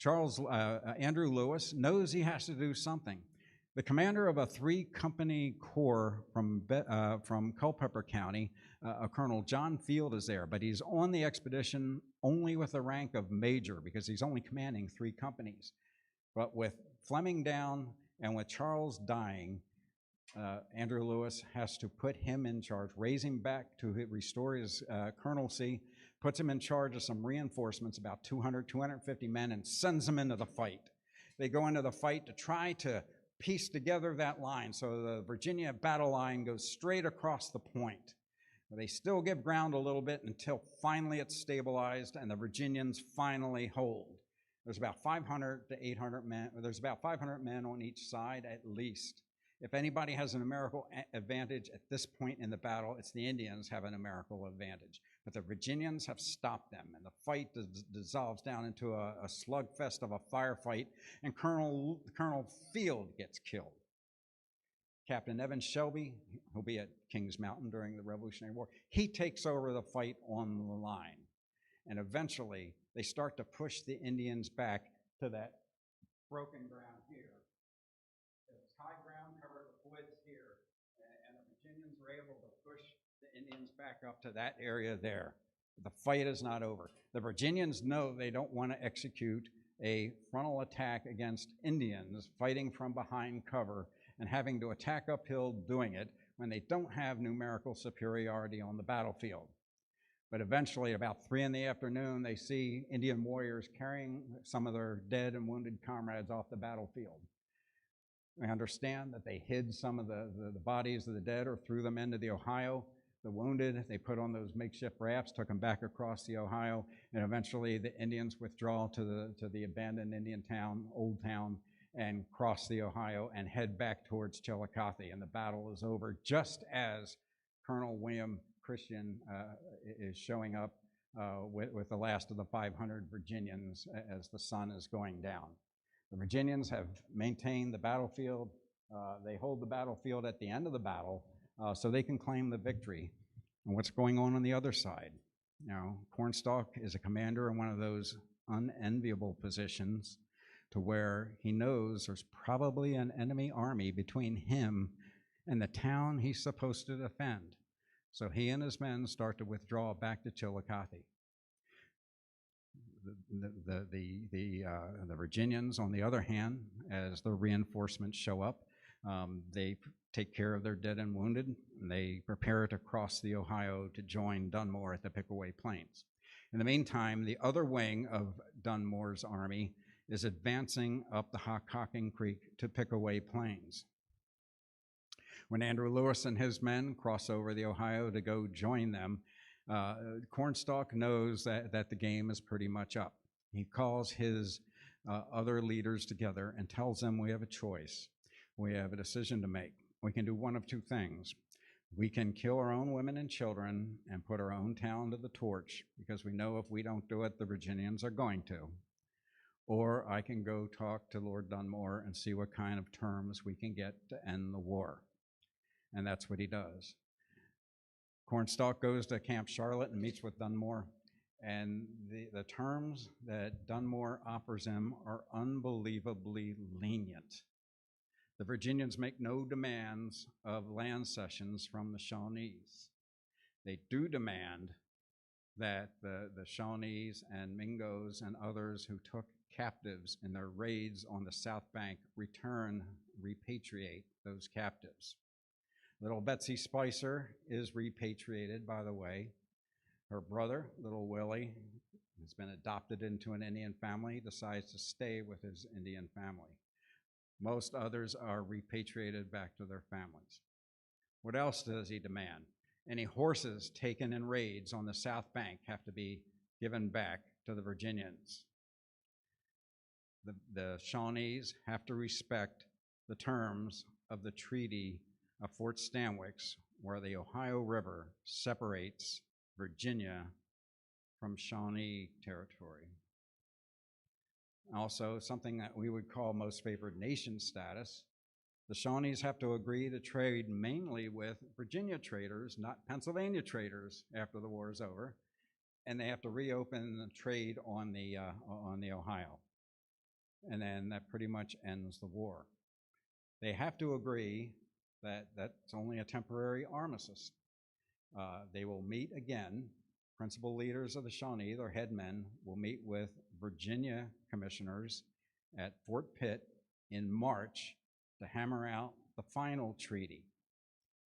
Andrew Lewis knows he has to do something. The commander of a 3-company corps from Culpeper County, Colonel John Field, is there, but he's on the expedition only with the rank of major because he's only commanding 3 companies. But with Fleming down and with Charles dying, Andrew Lewis has to put him in charge, raise him back to restore his colonelcy, puts him in charge of some reinforcements, about 200, 250 men, and sends them into the fight. They go into the fight to try to piece together that line. So the Virginia battle line goes straight across the point. They still give ground a little bit until finally it's stabilized and the Virginians finally hold. There's about 500 to 800 men. There's about 500 men on each side at least. If anybody has a numerical advantage at this point in the battle, it's the Indians have a numerical advantage. But the Virginians have stopped them, and the fight dissolves down into a slugfest of a firefight, and Colonel Field gets killed. Captain Evan Shelby, who'll be at Kings Mountain during the Revolutionary War, he takes over the fight on the line. And eventually, they start to push the Indians back to that broken ground here. There's high ground covered with woods here, and the Virginians were able to push the Indians back up to that area there. The fight is not over. The Virginians know they don't want to execute a frontal attack against Indians fighting from behind cover and having to attack uphill doing it when they don't have numerical superiority on the battlefield. But eventually, about 3 in the afternoon, they see Indian warriors carrying some of their dead and wounded comrades off the battlefield. They understand that they hid some of the bodies of the dead or threw them into the Ohio. The wounded, they put on those makeshift rafts, took them back across the Ohio, and eventually the Indians withdraw to the abandoned Indian town, Old Town, and cross the Ohio and head back towards Chillicothe. And the battle is over just as Colonel William Christian is showing up with the last of the 500 Virginians as the sun is going down. The Virginians have maintained the battlefield. They hold the battlefield at the end of the battle so they can claim the victory. And what's going on the other side? Now, Cornstalk is a commander in one of those unenviable positions to where he knows there's probably an enemy army between him and the town he's supposed to defend. So he and his men start to withdraw back to Chillicothe. The Virginians, on the other hand, as the reinforcements show up, they take care of their dead and wounded, and they prepare to cross the Ohio to join Dunmore at the Pickaway Plains. In the meantime, the other wing of Dunmore's army is advancing up the Hockhocking Creek to Pickaway Plains. When Andrew Lewis and his men cross over the Ohio to go join them, Cornstalk knows that the game is pretty much up. He calls his other leaders together and tells them we have a choice. We have a decision to make. We can do one of 2 things. We can kill our own women and children and put our own town to the torch because we know if we don't do it, the Virginians are going to. Or I can go talk to Lord Dunmore and see what kind of terms we can get to end the war. And that's what he does. Cornstalk goes to Camp Charlotte and meets with Dunmore, and the terms that Dunmore offers him are unbelievably lenient. The Virginians make no demands of land cessions from the Shawnees. They do demand that the Shawnees and Mingos and others who took captives in their raids on the South Bank repatriate those captives. Little Betsy Spicer is repatriated, by the way. Her brother, little Willie, has been adopted into an Indian family, decides to stay with his Indian family. Most others are repatriated back to their families. What else does he demand? Any horses taken in raids on the South Bank have to be given back to the Virginians. The Shawnees have to respect the terms of the Treaty of Fort Stanwix, where the Ohio River separates Virginia from Shawnee territory. Also, something that we would call most favored nation status. The Shawnees have to agree to trade mainly with Virginia traders, not Pennsylvania traders, after the war is over, and they have to reopen the trade on the Ohio. And then that pretty much ends the war. They have to agree that that's only a temporary armistice. They will meet again. Principal leaders of the Shawnee, their headmen, will meet with Virginia commissioners at Fort Pitt in March to hammer out the final treaty.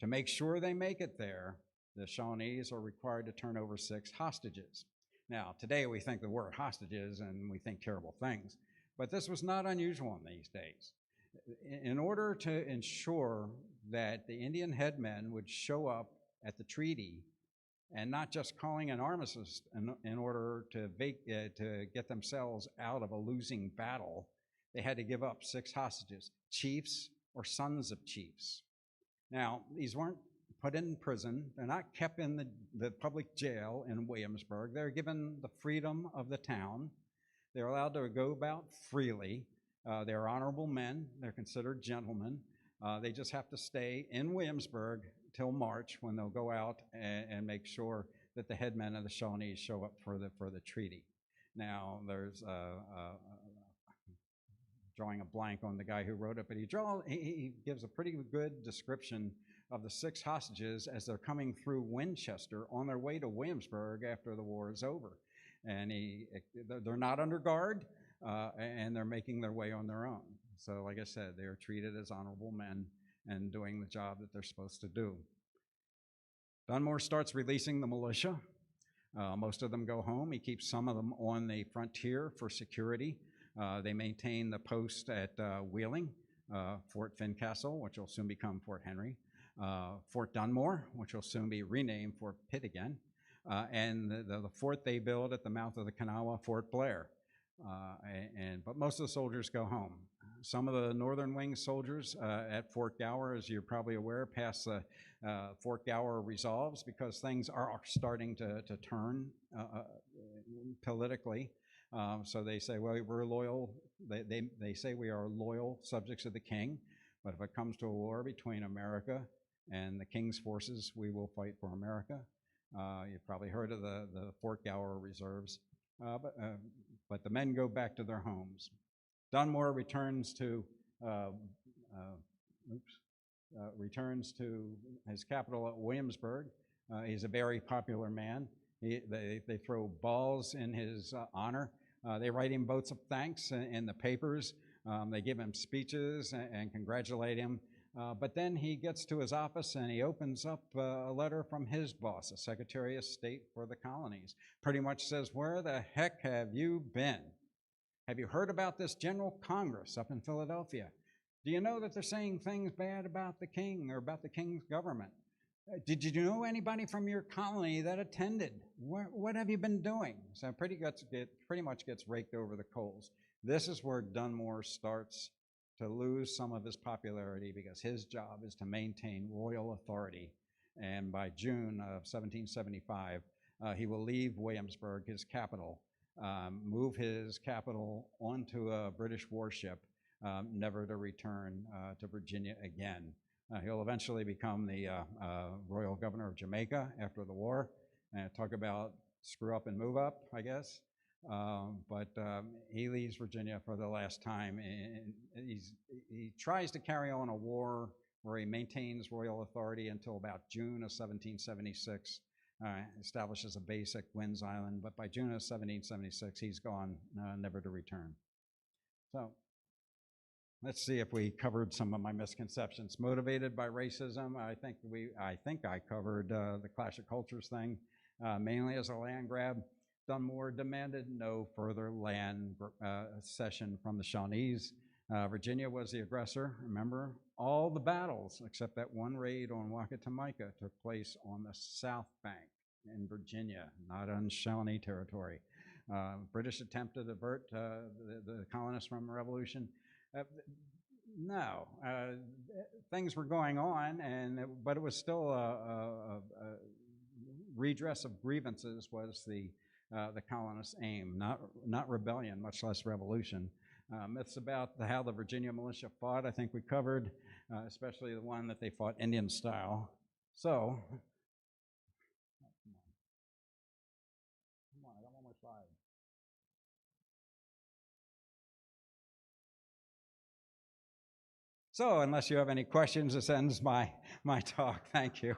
To make sure they make it there, the Shawnees are required to turn over 6 hostages. Now, today we think the word hostages and we think terrible things, but this was not unusual in these days. In order to ensure that the Indian headmen would show up at the treaty and not just calling an armistice in order to get themselves out of a losing battle, they had to give up 6 hostages, chiefs or sons of chiefs. Now, these weren't put in prison. They're not kept in the public jail in Williamsburg. They're given the freedom of the town. They're allowed to go about freely. They're honorable men. They're considered gentlemen. They just have to stay in Williamsburg till March, when they'll go out and make sure that the headmen of the Shawnees show up for the treaty. Now, there's drawing a blank on the guy who wrote it, but he gives a pretty good description of the 6 hostages as they're coming through Winchester on their way to Williamsburg after the war is over. And they're not under guard, and they're making their way on their own. So like I said, they are treated as honorable men and doing the job that they're supposed to do. Dunmore starts releasing the militia. Most of them go home. He keeps some of them on the frontier for security. They maintain the post at Wheeling, Fort Fincastle, which will soon become Fort Henry, Fort Dunmore, which will soon be renamed Fort Pitt again, and the fort they build at the mouth of the Kanawha, Fort Blair. But most of the soldiers go home. Some of the Northern Wing soldiers at Fort Gower, as you're probably aware, past the Fort Gower resolves because things are starting to turn politically. So they say, well, we're loyal. They say we are loyal subjects of the king, but if it comes to a war between America and the king's forces, we will fight for America. You've probably heard of the Fort Gower reserves, but the men go back to their homes. Dunmore returns to his capital at Williamsburg. He's a very popular man. They throw balls in his honor. They write him votes of thanks in the papers. They give him speeches and congratulate him. But then he gets to his office and he opens up a letter from his boss, the Secretary of State for the Colonies. Pretty much says, where the heck have you been? Have you heard about this General Congress up in Philadelphia? Do you know that they're saying things bad about the king or about the king's government? Did you know anybody from your colony that attended? What have you been doing? So pretty much gets raked over the coals. This is where Dunmore starts to lose some of his popularity because his job is to maintain royal authority And by June of 1775, he will leave Williamsburg, his capital, move his capital onto a British warship, never to return to Virginia again. He'll eventually become the royal governor of Jamaica after the war. Talk about screw up and move up, I guess. But he leaves Virginia for the last time. And he tries to carry on a war where he maintains royal authority until about June of 1776. Establishes a base at Gwynn's Island, but by June of 1776, he's gone, never to return. So let's see if we covered some of my misconceptions. Motivated by racism, I think I covered the Clash of Cultures thing, mainly as a land grab. Dunmore demanded no further land cession from the Shawnees. Virginia was the aggressor. Remember, all the battles except that one raid on Wacatamika took place on the South Bank in Virginia, not on Shawnee territory. British attempt to divert the colonists from the revolution. No, things were going on, but it was still a redress of grievances was the colonists' aim, not rebellion, much less revolution. Myths about how the Virginia militia fought, I think we covered, especially the one that they fought Indian style. So, come on, I got one more slide. So, unless you have any questions, this ends my talk. Thank you.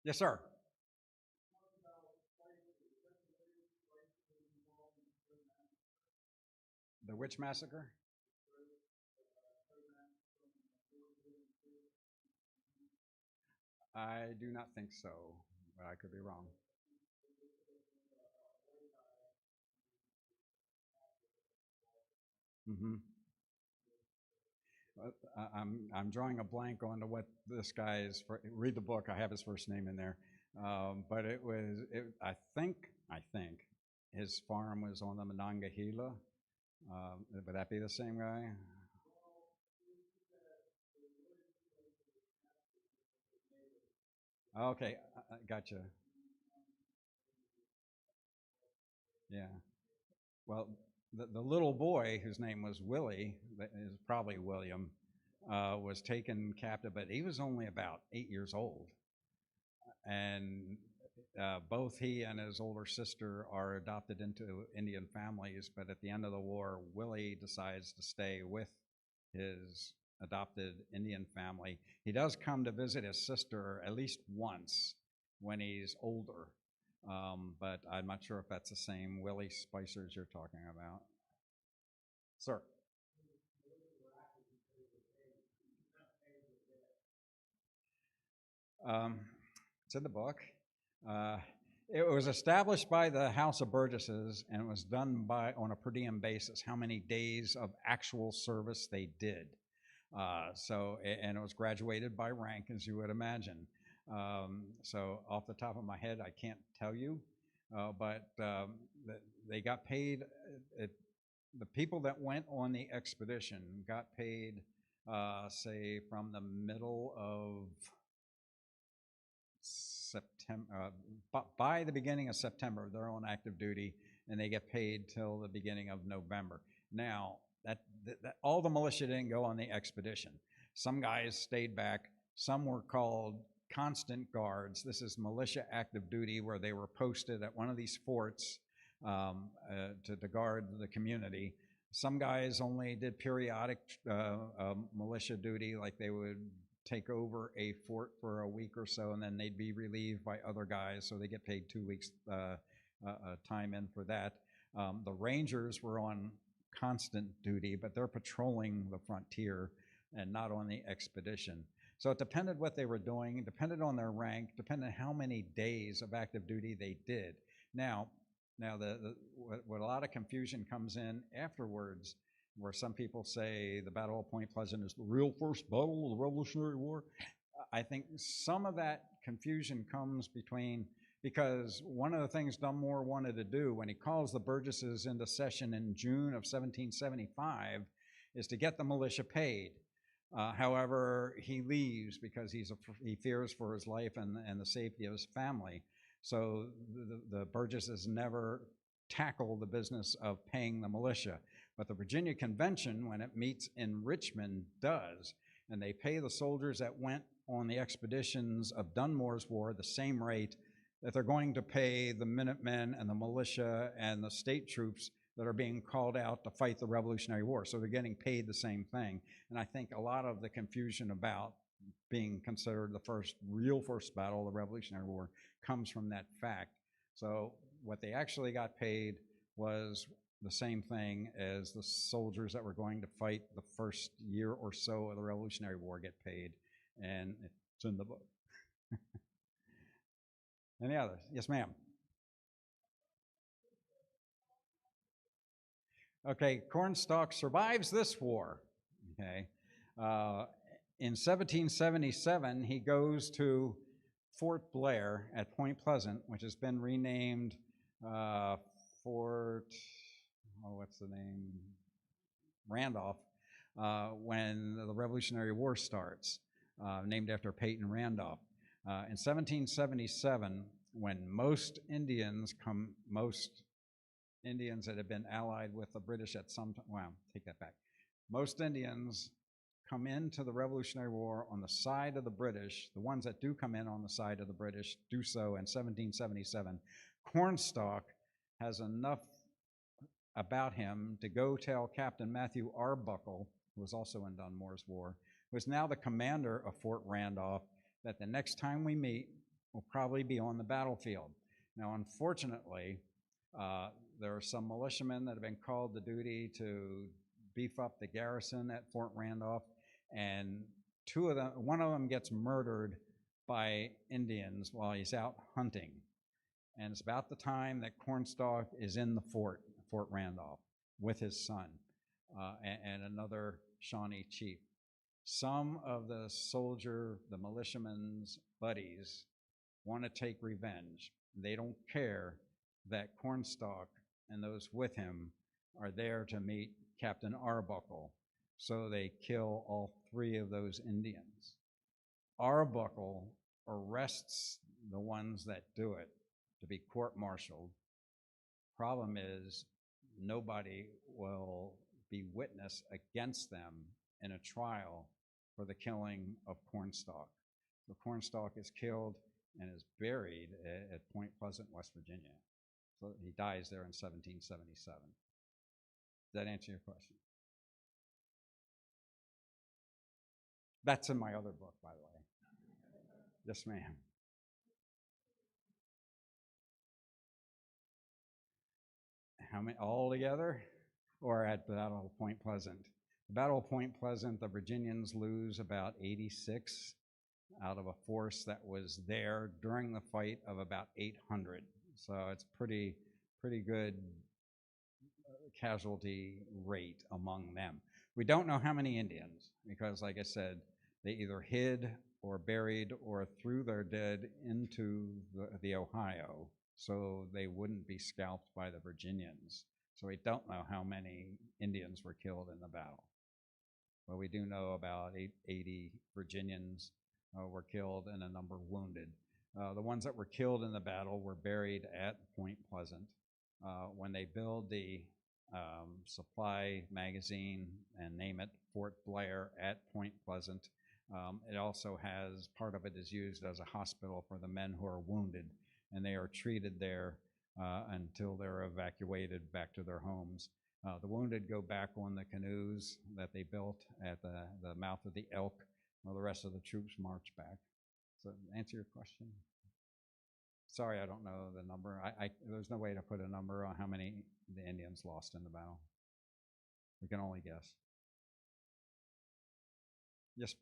Yes, sir. The witch massacre? I do not think so, but I could be wrong. Mm-hmm. I'm drawing a blank on to what this guy is. Read the book. I have his first name in there, but I think his farm was on the Monongahela. Would that be the same guy? Okay, gotcha. Yeah. Well, the little boy whose name was Willie, that is probably William, was taken captive, but he was only about 8 years old. And both he and his older sister are adopted into Indian families, but at the end of the war, Willie decides to stay with his adopted Indian family. He does come to visit his sister at least once when he's older, but I'm not sure if that's the same Willie Spicers you're talking about. Sir? It's in the book. It was established by the House of Burgesses, and it was done on a per diem basis, how many days of actual service they did. And it was graduated by rank, as you would imagine. So off the top of my head, I can't tell you, but they got paid. The people that went on the expedition got paid, say, from the middle of September, by the beginning of September, they're on active duty, and they get paid till the beginning of November. Now, all the militia didn't go on the expedition. Some guys stayed back. Some were called constant guards. This is militia active duty, where they were posted at one of these forts to guard the community. Some guys only did periodic militia duty, like they would take over a fort for a week or so, and then they'd be relieved by other guys, so they get paid 2 weeks time in for that. The Rangers were on constant duty, but they're patrolling the frontier and not on the expedition. So it depended what they were doing, depended on their rank, depended on how many days of active duty they did. Now what a lot of confusion comes in afterwards, where some people say the Battle of Point Pleasant is the real first battle of the Revolutionary War. I think some of that confusion comes between because one of the things Dunmore wanted to do when he calls the Burgesses into session in June of 1775 is to get the militia paid. However, he leaves because he fears for his life and the safety of his family. So the Burgesses never tackle the business of paying the militia. But the Virginia Convention, when it meets in Richmond, does. And they pay the soldiers that went on the expeditions of Dunmore's War the same rate that they're going to pay the Minutemen and the militia and the state troops that are being called out to fight the Revolutionary War. So they're getting paid the same thing. And I think a lot of the confusion about being considered the first battle of the Revolutionary War comes from that fact. So what they actually got paid was the same thing as the soldiers that were going to fight the first year or so of the Revolutionary War get paid, and it's in the book. Any others? Yes, ma'am. Okay, Cornstalk survives this war. Okay, in 1777, he goes to Fort Blair at Point Pleasant, which has been renamed Fort, what's the name? Randolph, when the Revolutionary War starts, named after Peyton Randolph. In 1777, when most Indians that had been allied with the British at some time, well, take that back. Most Indians come into the Revolutionary War on the side of the British. The ones that do come in on the side of the British do so in 1777. Cornstalk has enough about him to go tell Captain Matthew Arbuckle, who was also in Dunmore's War, who is now the commander of Fort Randolph, that the next time we meet will probably be on the battlefield. Now, unfortunately, there are some militiamen that have been called to duty to beef up the garrison at Fort Randolph, and one of them gets murdered by Indians while he's out hunting. And it's about the time that Cornstalk is in the Fort Randolph, with his son and another Shawnee chief. Some of the militiaman's buddies want to take revenge. They don't care that Cornstalk and those with him are there to meet Captain Arbuckle, so they kill all 3 of those Indians. Arbuckle arrests the ones that do it to be court-martialed. Problem is, nobody will be witness against them in a trial for the killing of Cornstalk. So Cornstalk is killed and is buried at Point Pleasant, West Virginia. So he dies there in 1777. Does that answer your question? That's in my other book, by the way. Yes, ma'am. How many altogether, or at the Battle of Point Pleasant? The Battle of Point Pleasant, the Virginians lose about 86 out of a force that was there during the fight of about 800. So it's pretty good casualty rate among them. We don't know how many Indians, because like I said, they either hid or buried or threw their dead into the Ohio, so they wouldn't be scalped by the Virginians. So we don't know how many Indians were killed in the battle. But we do know about 80 Virginians were killed and a number wounded. The ones that were killed in the battle were buried at Point Pleasant. When they build the supply magazine and name it Fort Blair at Point Pleasant, it also has, part of it is used as a hospital for the men who are wounded, and they are treated there until they're evacuated back to their homes. The wounded go back on the canoes that they built at the mouth of the Elk, while the rest of the troops march back. So answer your question? Sorry, I don't know the number. There's no way to put a number on how many the Indians lost in the battle. We can only guess. Yes.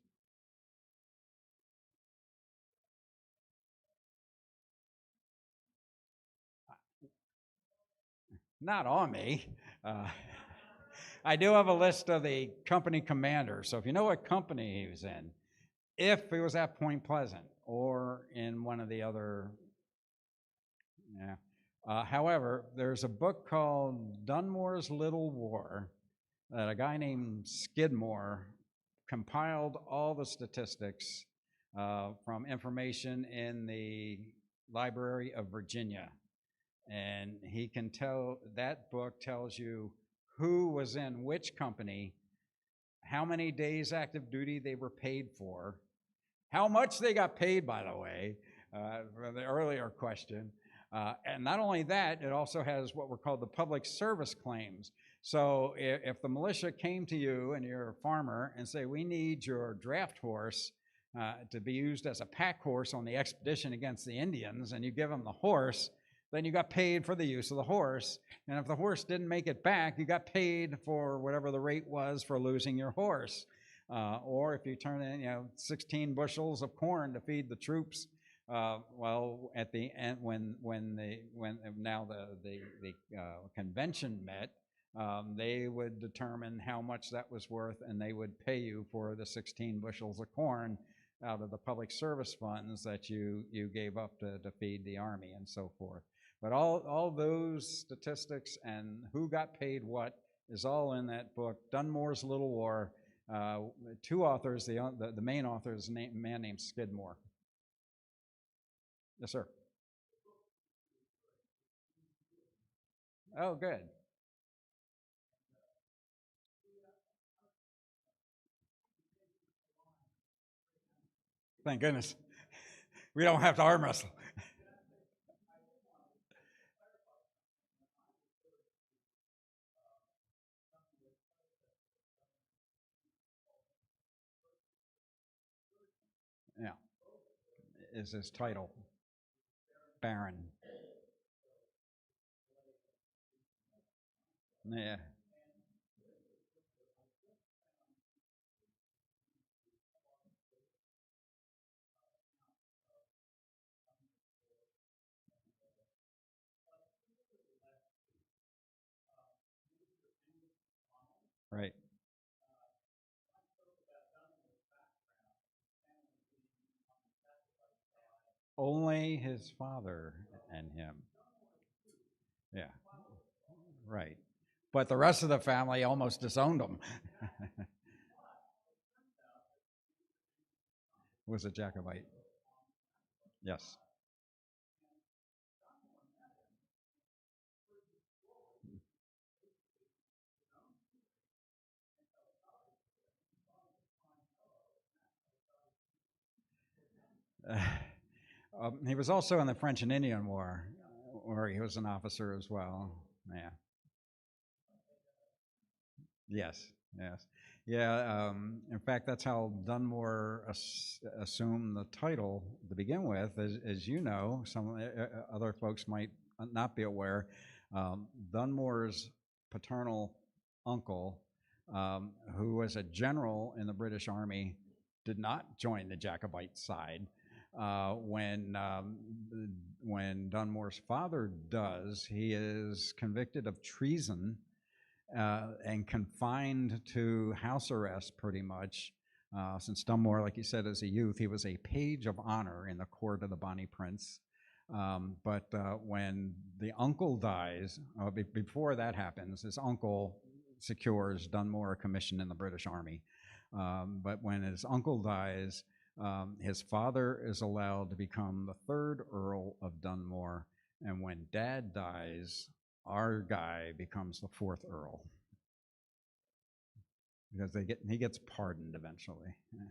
Not on me. I do have a list of the company commanders. So if you know what company he was in, if he was at Point Pleasant or in one of the other Yeah. However, there's a book called Dunmore's Little War that a guy named Skidmore compiled all the statistics from information in the Library of Virginia. And he can tell, that book tells you who was in which company, how many days active duty they were paid for, how much they got paid, by the way, for the earlier question. And not only that, it also has what were called the public service claims. So if the militia came to you and you're a farmer and say, we need your draft horse to be used as a pack horse on the expedition against the Indians, and you give them the horse, then you got paid for the use of the horse. And if the horse didn't make it back, you got paid for whatever the rate was for losing your horse. Or if you turn in, 16 bushels of corn to feed the troops, well, at the end, when now the convention met, they would determine how much that was worth, and they would pay you for the 16 bushels of corn out of the public service funds that you gave up to feed the army and so forth. But all those statistics and who got paid what is all in that book, Dunmore's Little War. Two authors, the main author is a man named Skidmore. Yes, sir. Oh, good. Thank goodness. We don't have to arm wrestle. Yeah, is his title. Baron. Yeah. Right. Only his father and him. Yeah. Right. But the rest of the family almost disowned him. Was a Jacobite. Yes. He was also in the French and Indian War, where he was an officer as well. Yeah. Yes. Yes. Yeah. In fact, that's how Dunmore assumed the title to begin with. As you know, some other folks might not be aware. Dunmore's paternal uncle, who was a general in the British Army, did not join the Jacobite side. When Dunmore's father does, he is convicted of treason and confined to house arrest pretty much. Since Dunmore, like you said, as a youth, he was a page of honor in the court of the Bonnie Prince. But when the uncle dies, before that happens, his uncle secures Dunmore a commission in the British Army. But when his uncle dies, his father is allowed to become the third Earl of Dunmore, and when Dad dies, our guy becomes the fourth Earl because he gets pardoned eventually. Yeah.